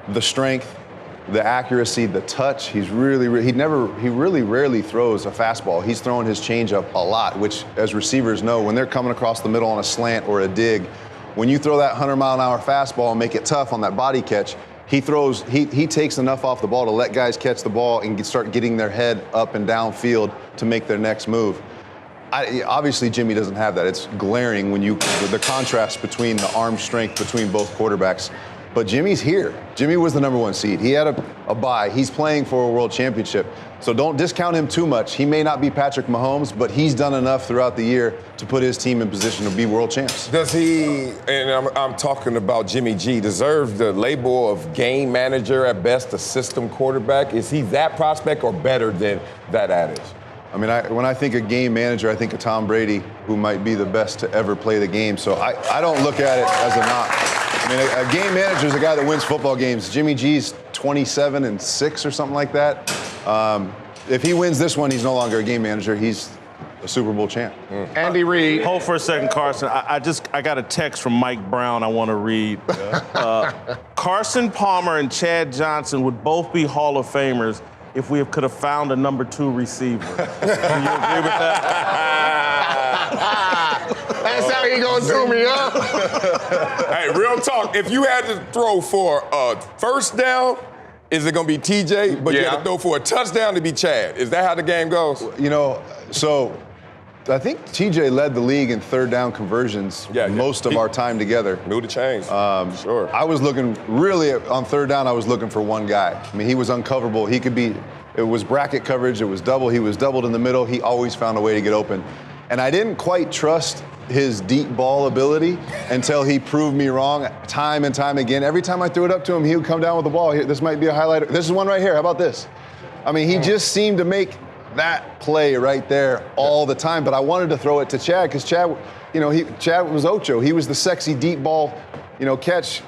Speaker 8: the strength, the accuracy, the touch. He really rarely throws a fastball. He's throwing his changeup a lot, which, as receivers know, when they're coming across the middle on a slant or a dig, when you throw that 100-mile-an-hour fastball and make it tough on that body catch, he takes enough off the ball to let guys catch the ball and start getting their head up and down field to make their next move. Obviously, Jimmy doesn't have that. It's glaring when the contrast between the arm strength between both quarterbacks. But Jimmy's here. Jimmy was the number 1 seed. He had a bye. He's playing for a world championship. So don't discount him too much. He may not be Patrick Mahomes, but he's done enough throughout the year to put his team in position to be world champs.
Speaker 3: Does he, and I'm talking about Jimmy G, deserve the label of game manager at best, a system quarterback? Is he that prospect or better than that adage?
Speaker 8: I mean, when I think of game manager, I think of Tom Brady, who might be the best to ever play the game. So I don't look at it as a knock. I mean, a game manager is a guy that wins football games. Jimmy G's 27-6 or something like that. If he wins this one, he's no longer a game manager. He's a Super Bowl champ.
Speaker 9: Andy Reid.
Speaker 2: Hold for a second, Carson. I got a text from Mike Brown I want to read. Carson Palmer and Chad Johnson would both be Hall of Famers if we could have found a number 2 receiver. Do you agree with that?
Speaker 9: That's how he gonna do me, huh?
Speaker 3: Hey, real talk. If you had to throw for a first down, is it gonna be TJ? But you had to throw for a touchdown to be Chad. Is that how the game goes?
Speaker 8: You know, so I think TJ led the league in third down conversions most of our time together.
Speaker 3: Knew the change. Sure.
Speaker 8: I was looking really on third down. I was looking for one guy. I mean, he was uncoverable. He could be. It was bracket coverage. It was double. He was doubled in the middle. He always found a way to get open, and I didn't quite trust his deep ball ability until he proved me wrong time and time again. Every time I threw it up to him, he would come down with the ball. Here, this might be a highlighter. This is one right here. How about this? I mean, he just seemed to make that play right there all the time. But I wanted to throw it to Chad because Chad, Chad was Ocho. He was the sexy deep ball, catch,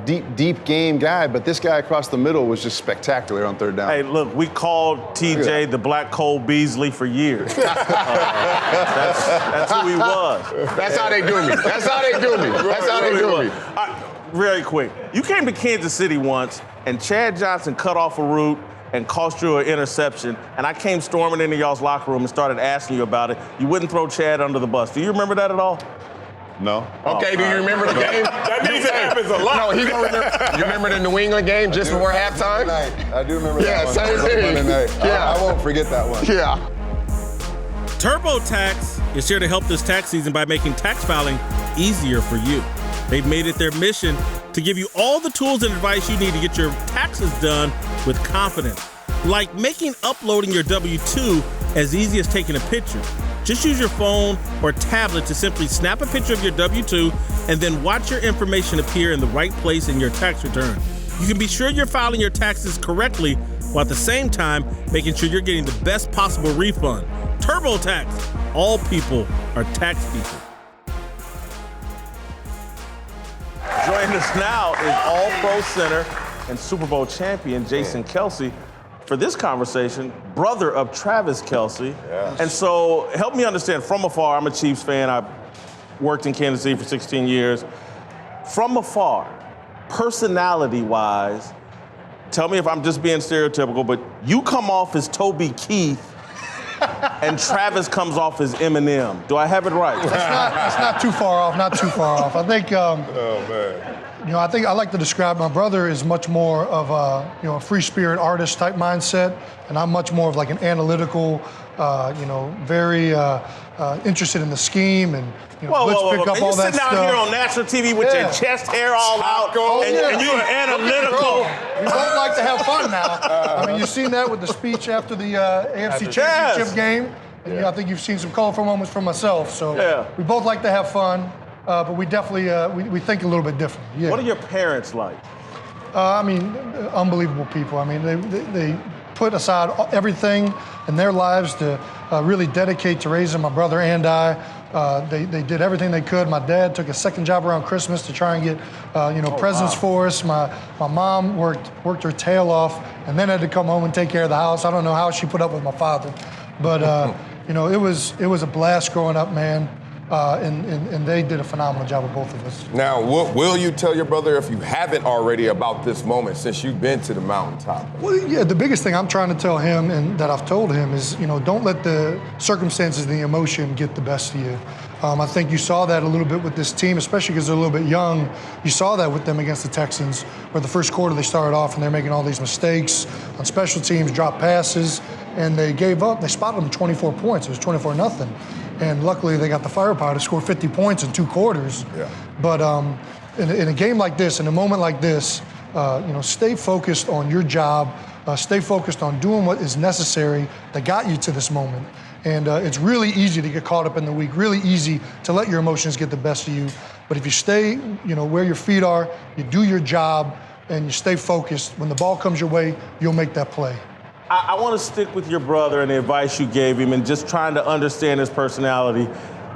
Speaker 8: deep game guy. But this guy across the middle was just spectacular on third down.
Speaker 2: Hey, look, we called TJ the Black Cole Beasley for years. That's who he was.
Speaker 9: That's how they do me. That's how they do me. That's how they do me.
Speaker 2: Really quick, you came to Kansas City once, and Chad Johnson cut off a route and cost you an interception, and I came storming into y'all's locker room and started asking you about it. You wouldn't throw Chad under the bus. Do you remember that at all?
Speaker 8: No.
Speaker 9: Okay, do you remember the game?
Speaker 3: That means it happens a lot.
Speaker 9: No, he don't remember. You remember the New England game just before halftime?
Speaker 8: I do remember that one.
Speaker 9: Yeah, same thing.
Speaker 8: Yeah, I won't forget that one.
Speaker 9: Yeah.
Speaker 6: TurboTax is here to help this tax season by making tax filing easier for you. They've made it their mission to give you all the tools and advice you need to get your taxes done with confidence. Like making uploading your W-2 as easy as taking a picture. Just use your phone or tablet to simply snap a picture of your W-2 and then watch your information appear in the right place in your tax return. You can be sure you're filing your taxes correctly while at the same time making sure you're getting the best possible refund. TurboTax. All people are tax people.
Speaker 2: Joining us now is All-Pro center and Super Bowl champion Jason Kelsey for this conversation, brother of Travis Kelce.
Speaker 3: Yes.
Speaker 2: And so help me understand, from afar, I'm a Chiefs fan. I worked in Kansas City for 16 years. From afar, personality-wise, tell me if I'm just being stereotypical, but you come off as Toby Keith and Travis comes off as Eminem. Do I have it right?
Speaker 10: It's not too far off, not too far off. I think,
Speaker 3: Oh, man.
Speaker 10: I think I like to describe my brother as much more of a free spirit artist type mindset, and I'm much more of like an analytical, very interested in the scheme and let's pick up
Speaker 2: and
Speaker 10: all
Speaker 2: you're
Speaker 10: that
Speaker 2: sitting
Speaker 10: stuff.
Speaker 2: out here on national TV with your chest hair all out, and you're analytical.
Speaker 10: We both like to have fun now. I mean, you've seen that with the speech after the AFC Championship game, and I think you've seen some colorful moments from myself. So we both like to have fun. But we definitely we think a little bit different. Yeah.
Speaker 2: What are your parents like?
Speaker 10: Unbelievable people. I mean, they put aside everything in their lives to really dedicate to raising my brother and I. They did everything they could. My dad took a second job around Christmas to try and get presents for us. My mom worked her tail off and then had to come home and take care of the house. I don't know how she put up with my father, but you know, it was a blast growing up, man. And they did a phenomenal job with both of us.
Speaker 3: Now, will you tell your brother, if you haven't already, about this moment since you've been to the mountaintop?
Speaker 10: Well, yeah, the biggest thing I'm trying to tell him and that I've told him is, you know, don't let the circumstances and the emotion get the best of you. I think you saw that a little bit with this team, especially because they're a little bit young. You saw that with them against the Texans, where the first quarter they started off and they're making all these mistakes on special teams, drop passes, and they gave up. They spotted them 24 points. It was 24-0. And luckily, they got the firepower to score 50 points in 2 quarters. Yeah. But in a game like this, in a moment like this, you know, stay focused on your job. Stay focused on doing what is necessary that got you to this moment. And it's really easy to get caught up in the week, really easy to let your emotions get the best of you. But if you stay, you know, where your feet are, you do your job, and you stay focused, when the ball comes your way, you'll make that play.
Speaker 2: I want to stick with your brother and the advice you gave him and just trying to understand his personality.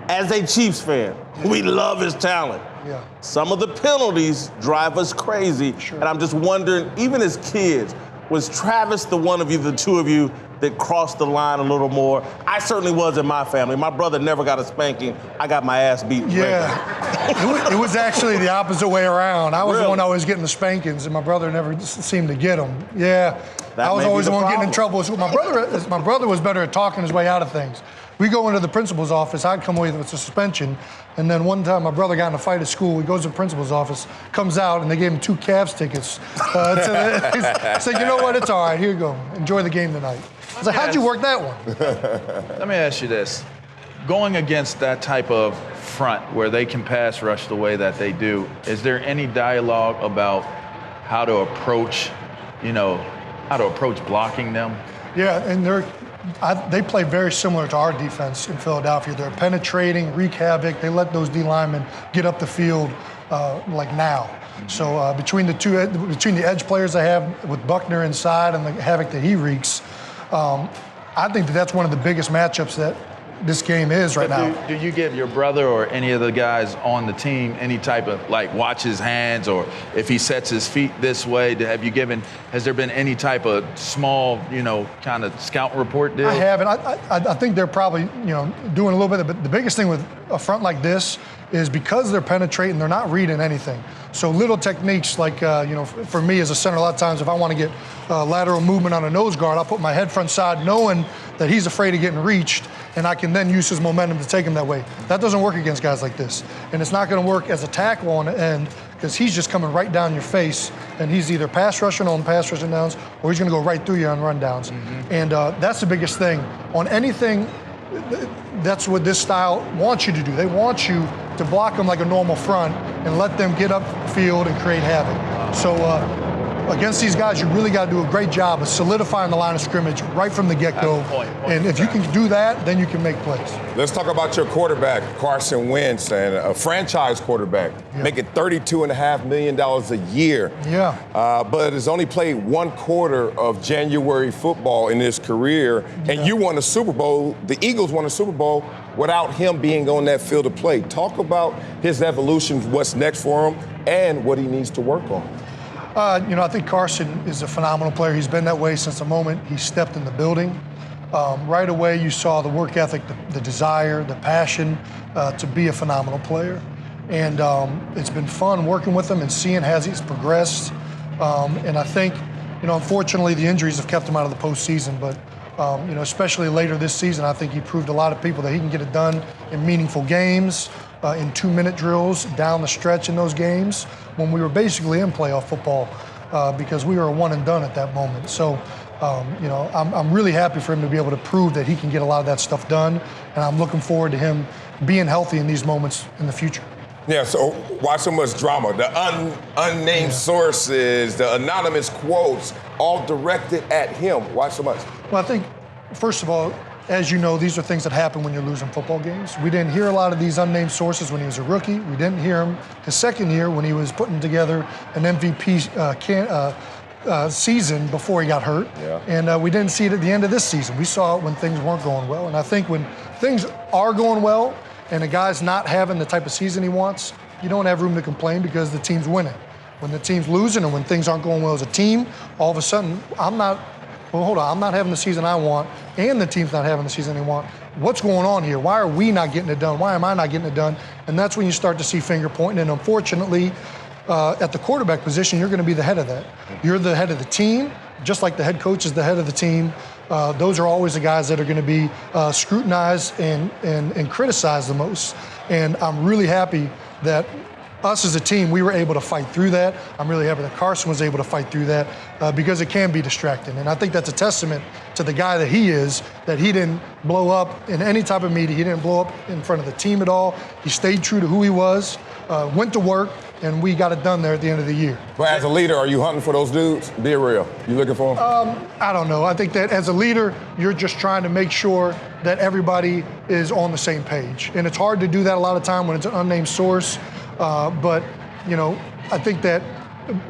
Speaker 2: As a Chiefs fan, we love his talent.
Speaker 10: Yeah.
Speaker 2: Some of the penalties drive us crazy. Sure. And I'm just wondering, even as kids, was Travis the two of you that crossed the line a little more? I certainly was in my family. My brother never got a spanking. I got my ass beat.
Speaker 10: Yeah. It was actually the opposite way around. I was the one always getting the spankings, and my brother never seemed to get them. Yeah. I was always the one getting in trouble. So my brother was better at talking his way out of things. We go into the principal's office. I'd come away with a suspension. And then one time my brother got in a fight at school. He goes to the principal's office, comes out, and they gave him 2 Cavs tickets. He said, you know what, it's all right, here you go. Enjoy the game tonight. I was like, how'd you work that one?
Speaker 5: Let me ask you this. Going against that type of front where they can pass rush the way that they do, is there any dialogue about how to approach, blocking them?
Speaker 10: Yeah, and they play very similar to our defense in Philadelphia. They're penetrating, wreak havoc. They let those D linemen get up the field like now. So between the edge players they have with Buckner inside and the havoc that he wreaks, I think that's one of the biggest matchups that this game is right now.
Speaker 5: Do you give your brother or any of the guys on the team any type of, watch his hands, or if he sets his feet this way, has there been any type of small, kind of scout report deal?
Speaker 10: I haven't. I think they're probably, doing a little bit, but the biggest thing with a front like this is because they're penetrating, they're not reading anything. So little techniques like, for me as a center, a lot of times if I want to get lateral movement on a nose guard, I'll put my head front side knowing that he's afraid of getting reached, and I can then use his momentum to take him that way. That doesn't work against guys like this. And it's not going to work as a tackle on the end because he's just coming right down your face, and he's either pass rushing on pass rushing downs or he's going to go right through you on run downs. Mm-hmm. And that's the biggest thing. On anything, that's what this style wants you to do. They want you to block them like a normal front and let them get upfield and create havoc. So against these guys, you really got to do a great job of solidifying the line of scrimmage right from the get-go. And if you can do that, then you can make plays.
Speaker 3: Let's talk about your quarterback, Carson Wentz, and a franchise quarterback, making $32.5 million a year.
Speaker 10: Yeah.
Speaker 3: But has only played 1 quarter of January football in his career, and you won a Super Bowl. The Eagles won a Super Bowl without him being on that field of play. Talk about his evolution, what's next for him, and what he needs to work on.
Speaker 10: I think Carson is a phenomenal player. He's been that way since the moment he stepped in the building. Right away, you saw the work ethic, the desire, the passion to be a phenomenal player. And it's been fun working with him and seeing how he's progressed. And I think, unfortunately, the injuries have kept him out of the postseason. But, especially later this season, I think he proved a lot of people that he can get it done in meaningful games, in 2-minute drills down the stretch in those games when we were basically in playoff football because we were a one and done at that moment. So, I'm really happy for him to be able to prove that he can get a lot of that stuff done, and I'm looking forward to him being healthy in these moments in the future.
Speaker 3: Yeah, so why so much drama? The unnamed sources, the anonymous quotes, all directed at him. Why so much?
Speaker 10: Well, I think, first of all, as you know, these are things that happen when you're losing football games. We didn't hear a lot of these unnamed sources when he was a rookie. We didn't hear him his second year when he was putting together an MVP season before he got hurt. Yeah. And we didn't see it at the end of this season. We saw it when things weren't going well. And I think when things are going well and a guy's not having the type of season he wants, you don't have room to complain because the team's winning. When the team's losing and when things aren't going well as a team, all of a sudden, I'm not having the season I want, and the team's not having the season they want. What's going on here? Why are we not getting it done? Why am I not getting it done? And that's when you start to see finger pointing. And unfortunately, at the quarterback position, you're going to be the head of that. You're the head of the team, just like the head coach is the head of the team. Those are always the guys that are going to be scrutinized and criticized the most. And I'm really happy that us as a team, we were able to fight through that. I'm really happy that Carson was able to fight through that because it can be distracting. And I think that's a testament to the guy that he is, that he didn't blow up in any type of media. He didn't blow up in front of the team at all. He stayed true to who he was, went to work, and we got it done there at the end of the year.
Speaker 3: But as a leader, are you hunting for those dudes? Be real. You looking for them?
Speaker 10: I don't know. I think that as a leader, you're just trying to make sure that everybody is on the same page. And it's hard to do that a lot of time when it's an unnamed source. But, I think that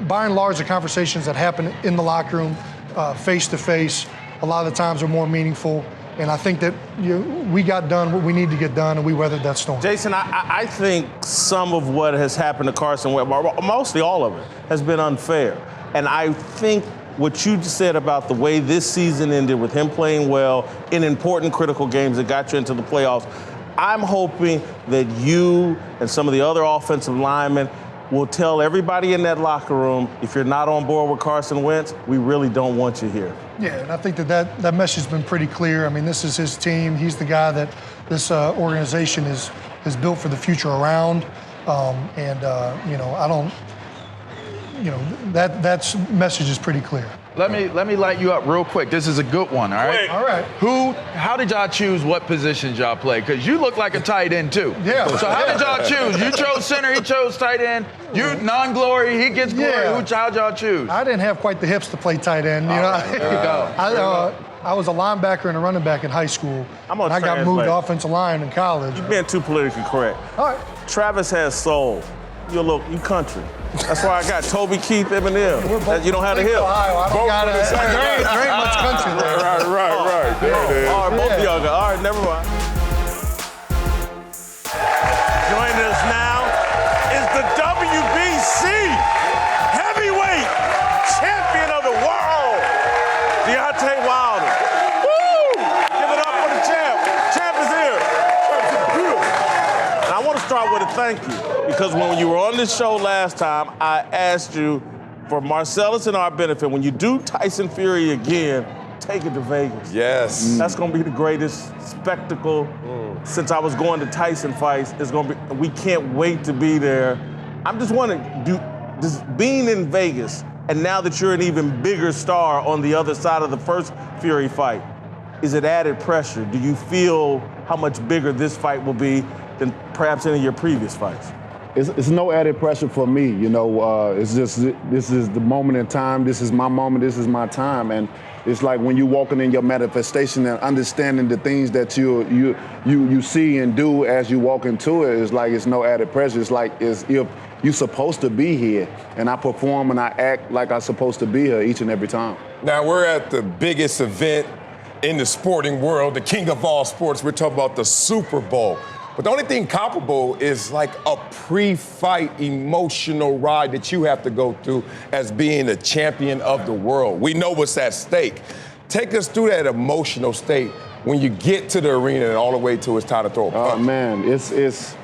Speaker 10: by and large, the conversations that happen in the locker room, face to face, a lot of the times are more meaningful. And I think that we got done what we need to get done, and we weathered that storm.
Speaker 2: Jason, I think some of what has happened to Carson Wentz, mostly all of it, has been unfair. And I think what you said about the way this season ended with him playing well in important critical games that got you into the playoffs, I'm hoping that you and some of the other offensive linemen will tell everybody in that locker room, if you're not on board with Carson Wentz, we really don't want you here.
Speaker 10: Yeah, and I think that message has been pretty clear. I mean, this is his team. He's the guy that this organization is built for the future around. That message is pretty clear.
Speaker 5: Let me light you up real quick. This is a good one, all right?
Speaker 10: All right.
Speaker 5: How did y'all choose what positions y'all play? Because you look like a tight end, too.
Speaker 10: Yeah.
Speaker 5: So how did y'all choose? You chose center, he chose tight end. You non-glory, he gets glory.
Speaker 10: Yeah.
Speaker 5: How'd y'all choose?
Speaker 10: I didn't have quite the hips to play tight end.
Speaker 5: There you go.
Speaker 10: I was a linebacker and a running back in high school.
Speaker 2: I'm gonna
Speaker 10: I got moved
Speaker 2: translate.
Speaker 10: to offensive line in college.
Speaker 2: You're being too politically correct.
Speaker 10: All right.
Speaker 2: Travis has soul. You country. That's why I got Toby, Keith, Eminem. You don't have the hip.
Speaker 10: Ohio. I don't got it. There ain't much country there.
Speaker 3: Right. There it is.
Speaker 2: All right, both of y'all got. All right, never mind. Joining us now is the WBC heavyweight champion of the world, Deontay Wilder. Woo! Give it up for the champ. Champ is here. And I want to start with a thank you. Because when you were on this show last time, I asked you, for Marcellus and our benefit, when you do Tyson Fury again, take it to Vegas.
Speaker 3: Yes.
Speaker 2: That's going to be the greatest spectacle since I was going to Tyson fights. We can't wait to be there. I'm just wondering, being in Vegas, and now that you're an even bigger star on the other side of the first Fury fight, is it added pressure? Do you feel how much bigger this fight will be than perhaps any of your previous fights?
Speaker 11: It's no added pressure for me, it's just, this is the moment in time, this is my moment, this is my time, and it's like when you're walking in your manifestation and understanding the things that you see and do as you walk into it, it's like it's no added pressure. It's like as if you're supposed to be here, and I perform and I act like I'm supposed to be here each and every time.
Speaker 3: Now, we're at the biggest event in the sporting world, the king of all sports. We're talking about the Super Bowl. But the only thing comparable is like a pre-fight emotional ride that you have to go through as being the champion of the world. We know what's at stake. Take us through that emotional state when you get to the arena and all the way till it's time to throw a punch.
Speaker 11: Oh, man, it's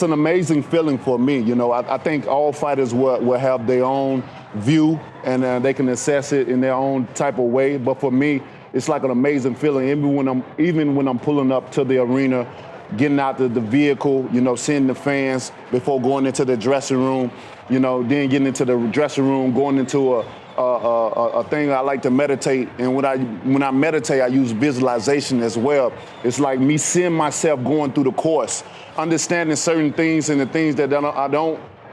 Speaker 11: an amazing feeling for me. I think all fighters will have their own view and they can assess it in their own type of way. But for me, it's like an amazing feeling. Even when I'm pulling up to the arena, getting out the vehicle, seeing the fans before going into the dressing room, then getting into the dressing room, going into a thing I like to meditate. And when I meditate, I use visualization as well. It's like me seeing myself going through the course, understanding certain things and the things that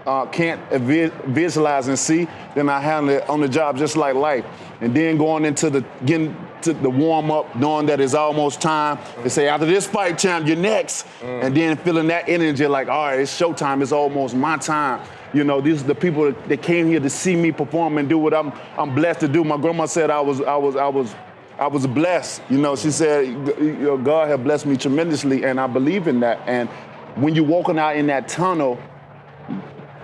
Speaker 11: I can't visualize and see, then I handle it on the job just like life. And then going into getting to the warm-up, knowing that it's almost time. They say, after this fight, champ, you're next. And then feeling that energy like, all right, it's showtime, it's almost my time. These are the people that came here to see me perform and do what I'm blessed to do. My grandma said I was blessed. She said, God had blessed me tremendously, and I believe in that. And when you're walking out in that tunnel,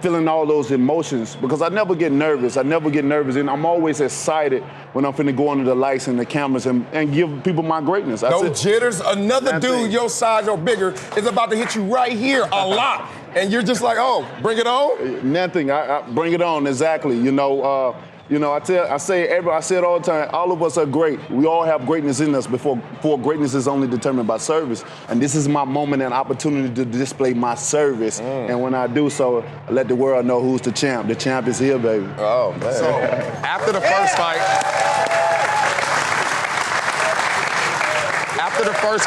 Speaker 11: feeling all those emotions because I never get nervous. And I'm always excited when I'm finna go under the lights and the cameras and give people my greatness.
Speaker 3: No jitters. Another dude your size or bigger is about to hit you right here a lot. And you're just like, oh, bring it on?
Speaker 11: Nothing. I bring it on, exactly. I say it all the time, all of us are great. We all have greatness in us before greatness is only determined by service. And this is my moment and opportunity to display my service. And when I do so, I let the world know who's the champ. The champ is here, baby.
Speaker 3: Oh, man.
Speaker 9: So, after the first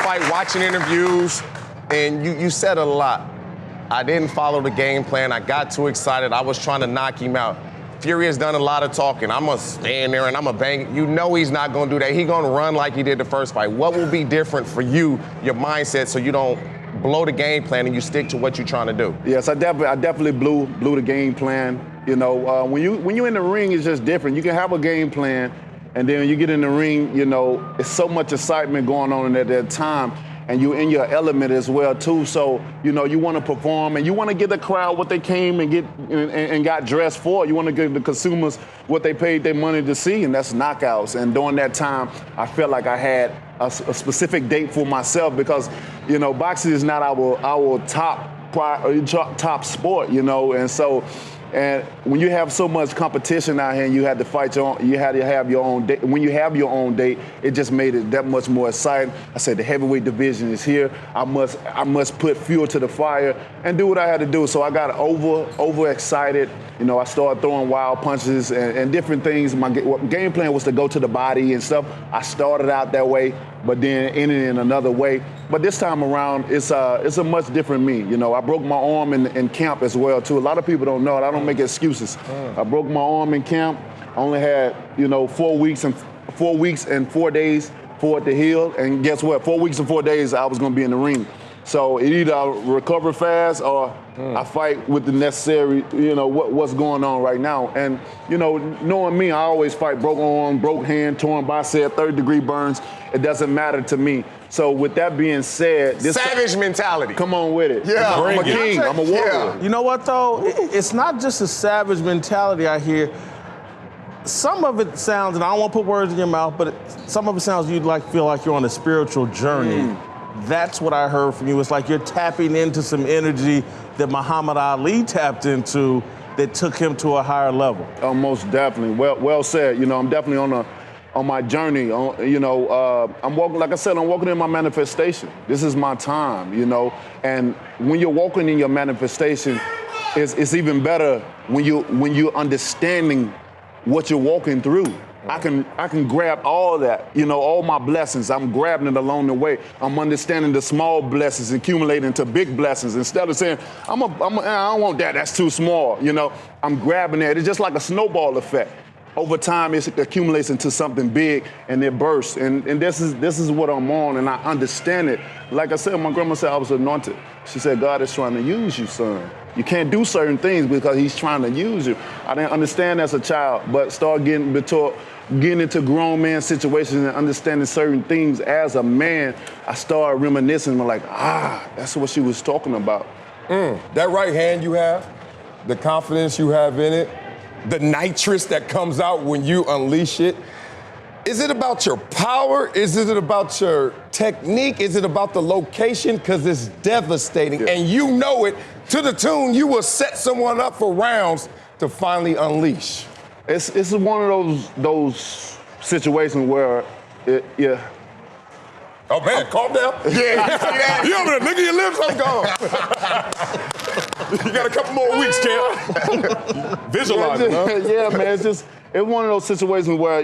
Speaker 9: fight, watching interviews, and you said a lot. I didn't follow the game plan. I got too excited. I was trying to knock him out. Fury has done a lot of talking. I'm going to stand there and I'm going to bang. You know he's not going to do that. He's going to run like he did the first fight. What will be different for you, your mindset, so you don't blow the game plan and you stick to what you're trying to do?
Speaker 11: Yes, I definitely blew the game plan. When you're in the ring, it's just different. You can have a game plan, and then when you get in the ring, it's so much excitement going on at that time. And you're in your element as well too. So you want to perform and you want to give the crowd what they came and get and got dressed for. You want to give the consumers what they paid their money to see, and that's knockouts. And during that time, I felt like I had a specific date for myself because boxing is not our top sport, and so. And when you have so much competition out here and you had to fight you had to have your own date. When you have your own date, it just made it that much more exciting. I said the heavyweight division is here. I must put fuel to the fire and do what I had to do. So I got over excited. I started throwing wild punches and different things. My game plan was to go to the body and stuff. I started out that way, but then ended in another way. But this time around, it's a much different me. I broke my arm in camp as well too. A lot of people don't know it. I don't make excuses. I broke my arm in camp. I only had 4 weeks and 4 days for it to heal. And guess what? 4 weeks and 4 days I was going to be in the ring. So it either I recover fast or I fight with the necessary, what's going on right now. And, knowing me, I always fight broke arm, broke hand, torn bicep, third-degree burns. It doesn't matter to me. So with that being said, this
Speaker 9: savage mentality.
Speaker 11: Come on with it.
Speaker 9: Yeah,
Speaker 11: I'm a king. I'm a warrior.
Speaker 2: Yeah. You know what though? It's not just a savage mentality I hear. Some of it sounds, and I don't want to put words in your mouth, but some of it sounds feel like you're on a spiritual journey. That's what I heard from you. It's like you're tapping into some energy that Muhammad Ali tapped into that took him to a higher level.
Speaker 11: Oh, most definitely. Well said. I'm definitely on my journey. I'm walking, like I said, I'm walking in my manifestation. This is my time, And when you're walking in your manifestation, it's even better when you're understanding what you're walking through. I can grab all that, all my blessings. I'm grabbing it along the way. I'm understanding the small blessings accumulating to big blessings. Instead of saying, I don't want that, that's too small. I'm grabbing that. It's just like a snowball effect. Over time, it accumulates into something big and it bursts. And this is what I'm on, and I understand it. Like I said, my grandma said I was anointed. She said, God is trying to use you, son. You can't do certain things because he's trying to use you. I didn't understand as a child, but start getting into grown man situations and understanding certain things as a man. I started reminiscing, like, that's what she was talking about.
Speaker 3: That right hand you have, the confidence you have in it, the nitrous that comes out when you unleash it. Is it about your power? Is it about your technique? Is it about the location? Because it's devastating, and you know it to the tune you will set someone up for rounds to finally unleash.
Speaker 11: It's one of those situations where
Speaker 3: Oh man, calm down. Yeah, you see that? You over there, nigga, your lips are gone. You got a couple more weeks, champ. Visualize it, huh?
Speaker 11: Yeah, man, it's one of those situations where,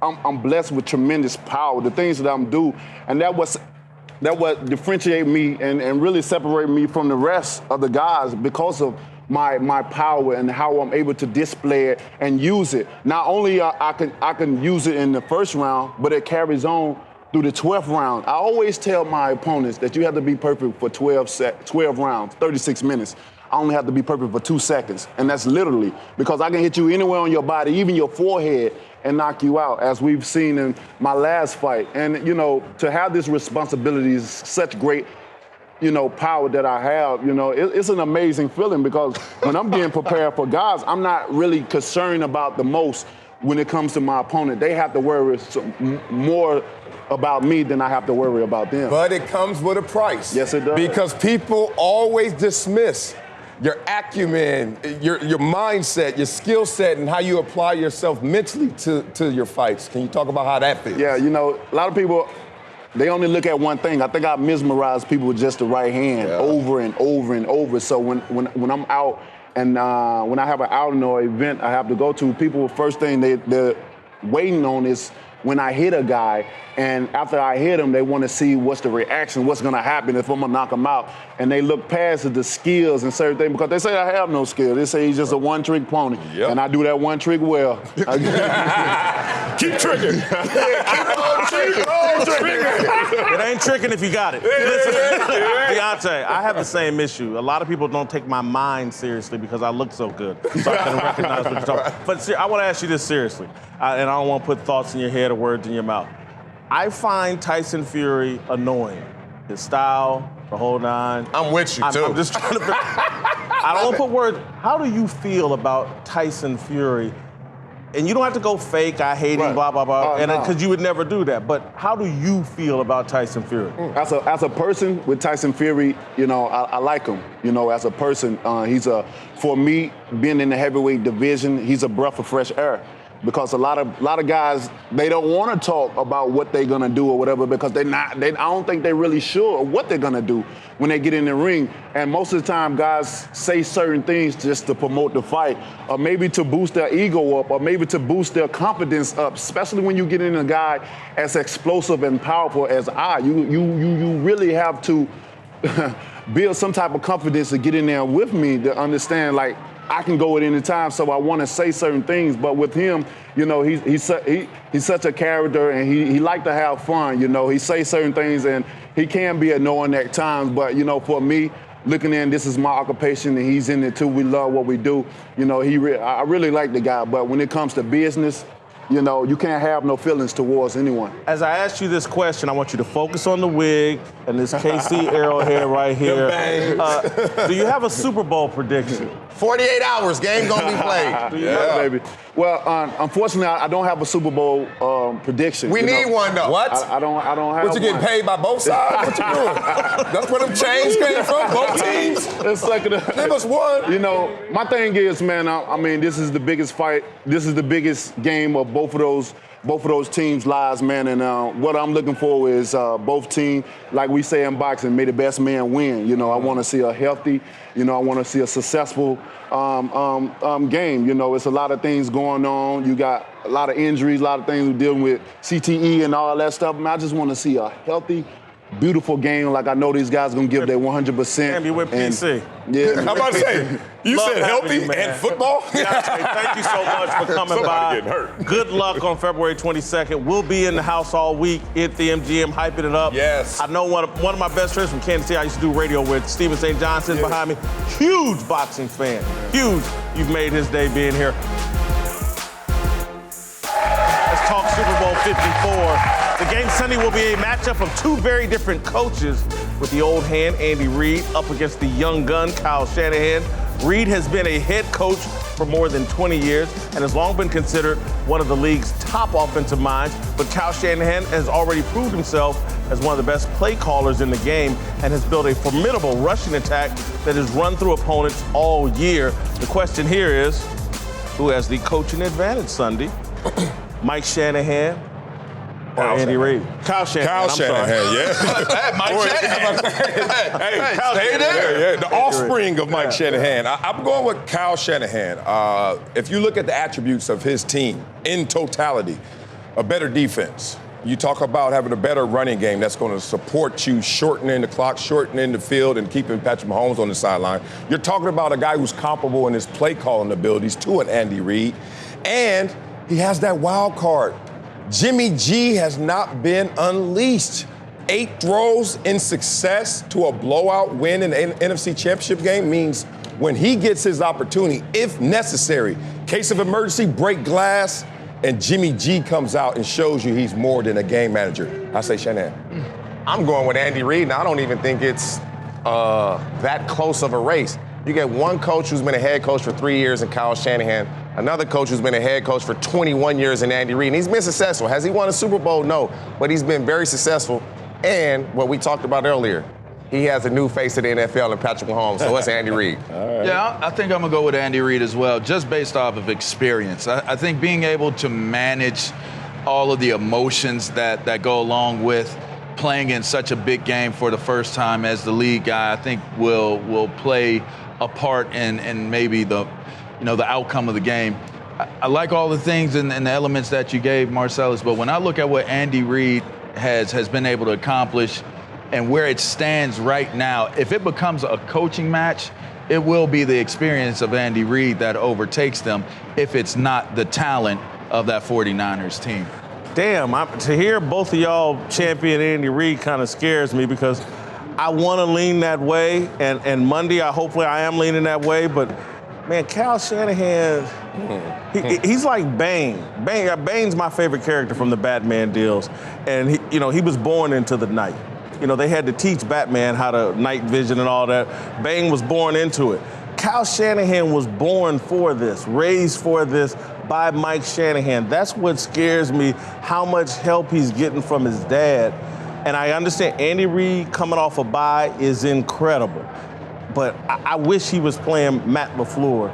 Speaker 11: I'm blessed with tremendous power, the things that I'm doing, and that what differentiate me and really separate me from the rest of the guys because of my power and how I'm able to display it and use it. Not only I can use it in the first round, but it carries on through the 12th round. I always tell my opponents that you have to be perfect for 12 rounds, 36 minutes. I only have to be perfect for 2 seconds, and that's literally because I can hit you anywhere on your body, even your forehead, and knock you out, as we've seen in my last fight. And, to have this responsibility is such great power that I have, it's an amazing feeling because when I'm getting prepared for guys, I'm not really concerned about the most when it comes to my opponent. They have to worry more about me than I have to worry about them.
Speaker 3: But it comes with a price.
Speaker 11: Yes, it does.
Speaker 3: Because people always dismiss your acumen, your mindset, your skill set, and how you apply yourself mentally to your fights. Can you talk about how that feels?
Speaker 11: Yeah, a lot of people, they only look at one thing. I think I mesmerize people with just the right hand over and over and over. So when I'm out and when I have an outing or event I have to go to, people, first thing they're waiting on is when I hit a guy, and after I hit him, they want to see what's the reaction, what's going to happen if I'm going to knock him out. And they look past the skills and certain things because they say I have no skill. They say he's just a one-trick pony. Yep. And I do that one trick well.
Speaker 3: Keep tricking. Keep tricking.
Speaker 2: It ain't tricking if you got it. Listen, Deontay, I have the same issue. A lot of people don't take my mind seriously because I look so good. So I can recognize what you're talking about. But I want to ask you this seriously, and I don't want to put thoughts in your head or words in your mouth. I find Tyson Fury annoying. His style, the whole nine.
Speaker 3: I'm with you, too.
Speaker 2: I'm just trying to... I don't want to put words. How do you feel about Tyson Fury? And you don't have to go fake, I hate him, blah, blah, blah, because you would never do that. But how do you feel about Tyson Fury?
Speaker 11: As a person with Tyson Fury, I like him. As a person, for me, being in the heavyweight division, he's a breath of fresh air. Because a lot of guys, they don't want to talk about what they're gonna do or whatever because I don't think they're really sure of what they're gonna do when they get in the ring. And most of the time, guys say certain things just to promote the fight, or maybe to boost their ego up, or maybe to boost their confidence up. Especially when you get in a guy as explosive and powerful as you really have to build some type of confidence to get in there with me to understand I can go at any time, so I want to say certain things. But with him, he's such a character, and he like to have fun. He say certain things, and he can be annoying at times. But for me, looking in, this is my occupation, and he's in it too. We love what we do. I really like the guy. But when it comes to business, you can't have no feelings towards anyone.
Speaker 2: As I ask you this question, I want you to focus on the wig and this KC arrowhead right here. Do you have a Super Bowl prediction?
Speaker 4: 48 hours, game gonna be played.
Speaker 11: Yeah, baby. Well, unfortunately, I don't have a Super Bowl prediction.
Speaker 4: We need one though.
Speaker 3: What?
Speaker 11: I don't have.
Speaker 3: What, you getting paid by both sides? What you doing? That's where them chains came from. Both teams. Give us one.
Speaker 11: My thing is, man. I mean, this is the biggest fight. This is the biggest game of both of those teams' lives, man. And what I'm looking for is both teams, like we say in boxing, may the best man win. I want to see a healthy, I want to see a successful game. It's a lot of things going on. You got a lot of injuries, a lot of things we're dealing with, CTE and all that stuff. Man, I just want to see a healthy, beautiful game. Like I know these guys are going to give their 100%.
Speaker 2: Damn, you went PC.
Speaker 11: Yeah.
Speaker 3: I'm about to say, you said healthy and football?
Speaker 2: Yeah, thank you so much for coming by.
Speaker 3: Getting hurt.
Speaker 2: Good luck on February 22nd. We'll be in the house all week at the MGM, hyping it up.
Speaker 3: Yes.
Speaker 2: I know one of my best friends from Kansas City I used to do radio with, Stephen St. Johnson behind me. Huge boxing fan. Huge. You've made his day being here. Let's talk Super Bowl 54. The game Sunday will be a matchup of two very different coaches, with the old hand, Andy Reid, up against the young gun, Kyle Shanahan. Reid has been a head coach for more than 20 years and has long been considered one of the league's top offensive minds. But Kyle Shanahan has already proved himself as one of the best play callers in the game and has built a formidable rushing attack that has run through opponents all year. The question here is, who has the coaching advantage Sunday? Mike Shanahan or Andy Reid? Kyle Shanahan.
Speaker 3: Yeah.
Speaker 2: Mike Shanahan.
Speaker 3: Hey,
Speaker 2: Kyle
Speaker 3: stay
Speaker 2: Shanahan.
Speaker 3: there. Yeah, the offspring of Mike Shanahan. I'm going with Kyle Shanahan. If you look at the attributes of his team in totality, a better defense. You talk about having a better running game that's going to support you, shortening the clock, shortening the field, and keeping Patrick Mahomes on the sideline. You're talking about a guy who's comparable in his play calling abilities to an Andy Reid, and he has that wild card. Jimmy G has not been unleashed. 8 throws in success to a blowout win in the NFC Championship game means when he gets his opportunity, if necessary, case of emergency, break glass, and Jimmy G comes out and shows you he's more than a game manager. I say Shanahan.
Speaker 9: I'm going with Andy Reid, and I don't even think it's that close of a race. You get one coach who's been a head coach for 3 years in Kyle Shanahan, another coach who's been a head coach for 21 years in Andy Reid. And he's been successful. Has he won a Super Bowl? No. But he's been very successful. And what we talked about earlier, he has a new face of the NFL in Patrick Mahomes. So it's Andy Reid.
Speaker 5: Right. Yeah, I think I'm going to go with Andy Reid as well, just based off of experience. I think being able to manage all of the emotions that go along with playing in such a big game for the first time as the lead guy, I think will play a part in maybe the outcome of the game. I like all the things and the elements that you gave, Marcellus, but when I look at what Andy Reid has been able to accomplish and where it stands right now, if it becomes a coaching match, it will be the experience of Andy Reid that overtakes them if it's not the talent of that 49ers team.
Speaker 2: Damn, to hear both of y'all champion Andy Reid kind of scares me because I want to lean that way, and Monday, hopefully I am leaning that way, but man, Kyle Shanahan, he's like Bane. Bane's my favorite character from the Batman deals, and he was born into the night. They had to teach Batman how to night vision and all that. Bane was born into it. Kyle Shanahan was born for this, raised for this by Mike Shanahan. That's what scares me, how much help he's getting from his dad. And I understand Andy Reid coming off a bye is incredible. But I wish he was playing Matt LaFleur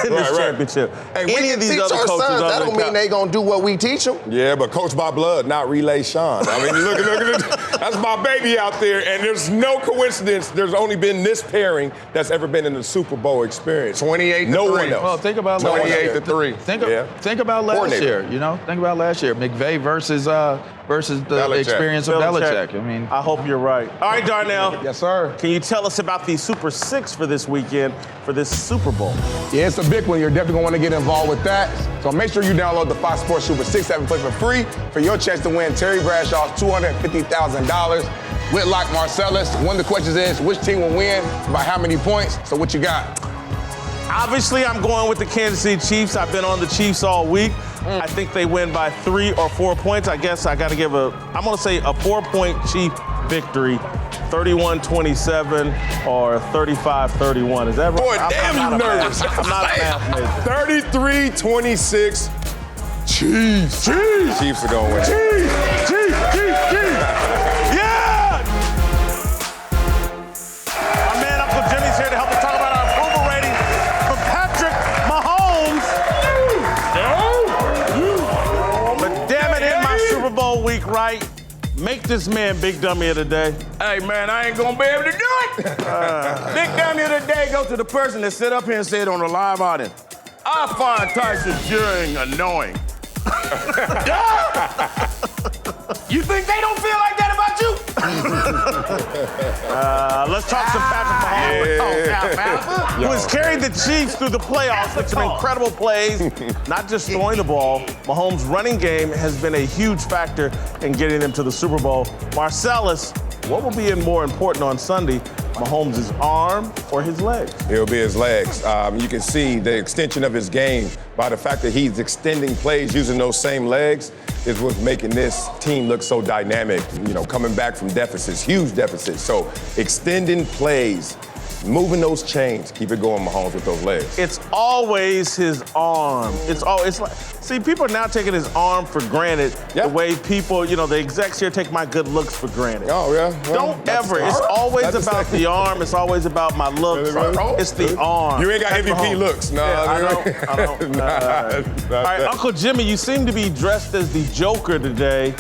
Speaker 2: in this championship.
Speaker 4: Hey, any of these other coaches, that don't mean they gonna do what we teach them.
Speaker 3: Yeah, but coach by blood, not relay Sean. I mean, look at it. That's my baby out there, and there's no coincidence. There's only been this pairing that's ever been in the Super Bowl experience.
Speaker 9: 28-3.
Speaker 3: No one else.
Speaker 5: Well, think about
Speaker 9: 28-3.
Speaker 5: Think about last year. Think about last year. McVay versus the Belichick. Experience of Belichick. I mean,
Speaker 2: I hope you're right. All right, Darnell.
Speaker 9: Yes, sir.
Speaker 2: Can you tell us about the Super Six for this weekend for this Super Bowl?
Speaker 9: Yeah, it's a big one. You're definitely going to want to get involved with that. So make sure you download the Fox Sports Super 6 app and play for free for your chance to win Terry Bradshaw's $250,000. Whitlock, Marcellus. One of the questions is, which team will win by how many points? So what you got?
Speaker 2: Obviously, I'm going with the Kansas City Chiefs. I've been on the Chiefs all week. I think they win by 3 or 4 points. I guess I got to give I'm going to say a 4-point Chief victory, 31-27 or 35-31. Is that right?
Speaker 3: Boy, damn, you nervous.
Speaker 2: I'm not a math major.
Speaker 3: 33-26, Chiefs. Chiefs are going to win.
Speaker 2: Chiefs. Yeah! My man, Uncle Jimmy's here to help us talk about our approval rating for Patrick Mahomes. But damn it, in my Super Bowl week, right? Make this man Big Dummy of the Day.
Speaker 12: Hey, man, I ain't gonna be able to do it. Big Dummy of the Day goes to the person that sit up here and said on the live audience, I find Tyson Fury annoying. You think they don't feel like that about you?
Speaker 2: Let's talk some Patrick Mahomes, who has carried the Chiefs through the playoffs with some incredible plays, not just throwing the ball. Mahomes' running game has been a huge factor in getting them to the Super Bowl. Marcellus, what will be more important on Sunday, Mahomes' arm or his legs?
Speaker 3: It'll be his legs. You can see the extension of his game by the fact that he's extending plays using those same legs is what's making this team look so dynamic, coming back from deficits, huge deficits. So extending plays, moving those chains, keep it going, Mahomes, with those legs.
Speaker 2: It's always his arm. It's like, see, people are now taking his arm for granted. The way people, the execs here take my good looks for granted.
Speaker 3: Oh, yeah? Well,
Speaker 2: don't ever. It's always about the arm. It's always about my looks. It's the arm.
Speaker 3: You ain't got MVP looks. No,
Speaker 2: I don't. All right, Uncle Jimmy, you seem to be dressed as the Joker today.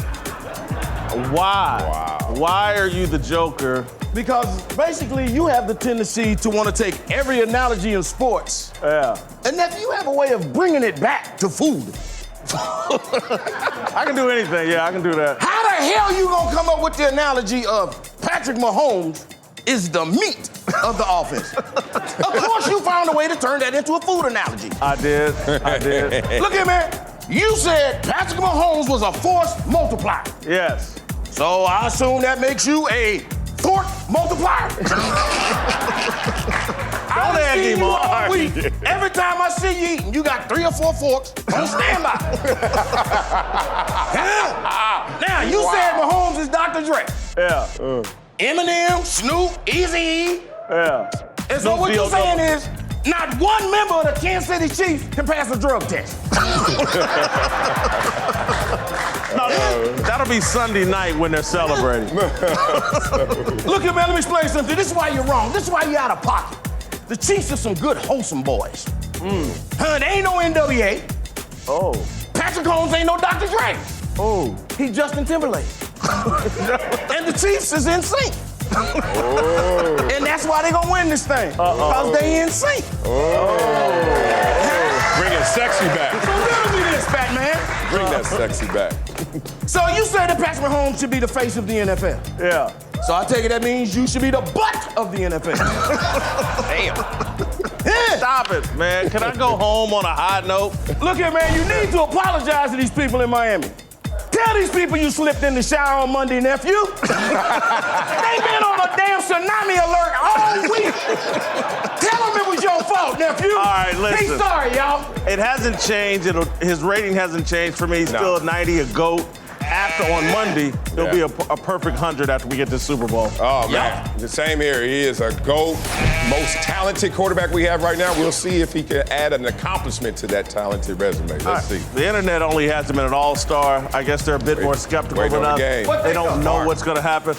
Speaker 2: Why?
Speaker 3: Wow.
Speaker 2: Why are you the Joker?
Speaker 12: Because basically you have the tendency to want to take every analogy in sports.
Speaker 2: Yeah.
Speaker 12: And if you have a way of bringing it back to food.
Speaker 2: I can do anything. Yeah, I can do that.
Speaker 12: How the hell you gonna come up with the analogy of Patrick Mahomes is the meat of the offense? Of course you found a way to turn that into a food analogy.
Speaker 2: I did.
Speaker 12: Look here, man. You said Patrick Mahomes was a force multiplier.
Speaker 2: Yes.
Speaker 12: So I assume that makes you a fork multiplier. I've seen you all week. Every time I see you eating, you got 3 or 4 forks on standby. Now, you said Mahomes is Dr. Dre.
Speaker 2: Yeah.
Speaker 12: Eminem, Snoop, Eazy-E.
Speaker 2: Yeah.
Speaker 12: And so what you're saying is, not one member of the Kansas City Chiefs can pass a drug test.
Speaker 2: No, that'll be Sunday night when they're celebrating.
Speaker 12: Look here, man, let me explain something. This is why you're wrong. This is why you're out of pocket. The Chiefs are some good, wholesome boys. Huh, they ain't no NWA.
Speaker 2: Oh.
Speaker 12: Patrick Mahomes ain't no Dr. Dre.
Speaker 2: Oh.
Speaker 12: He Justin Timberlake. And the Chiefs is in sync.
Speaker 3: Oh.
Speaker 12: And that's why they gonna win this thing. Because they in sync.
Speaker 3: Bringing sexy back.
Speaker 12: So riddle me this, fat man.
Speaker 3: Bring that sexy back.
Speaker 12: So you say that Patrick Mahomes should be the face of the NFL.
Speaker 2: Yeah.
Speaker 12: So I take it that means you should be the butt of the NFL.
Speaker 2: Damn. Stop it, man. Can I go home on a high note?
Speaker 12: Look here, man, you need to apologize to these people in Miami. Tell these people you slipped in the shower on Monday, nephew. They've been on a damn tsunami alert all week. Tell them it was your fault, nephew.
Speaker 2: All right, listen.
Speaker 12: He's sorry, y'all.
Speaker 2: It hasn't changed. His rating hasn't changed for me. He's still a 90, a GOAT. After on Monday, he'll be a perfect 100 after we get to the Super Bowl.
Speaker 3: Oh, man. The same here. He is a GOAT, most talented quarterback we have right now. We'll see if he can add an accomplishment to that talented resume. Let's see.
Speaker 2: The internet only has him an all-star. I guess they're a bit more skeptical than us. They don't know what's going to happen.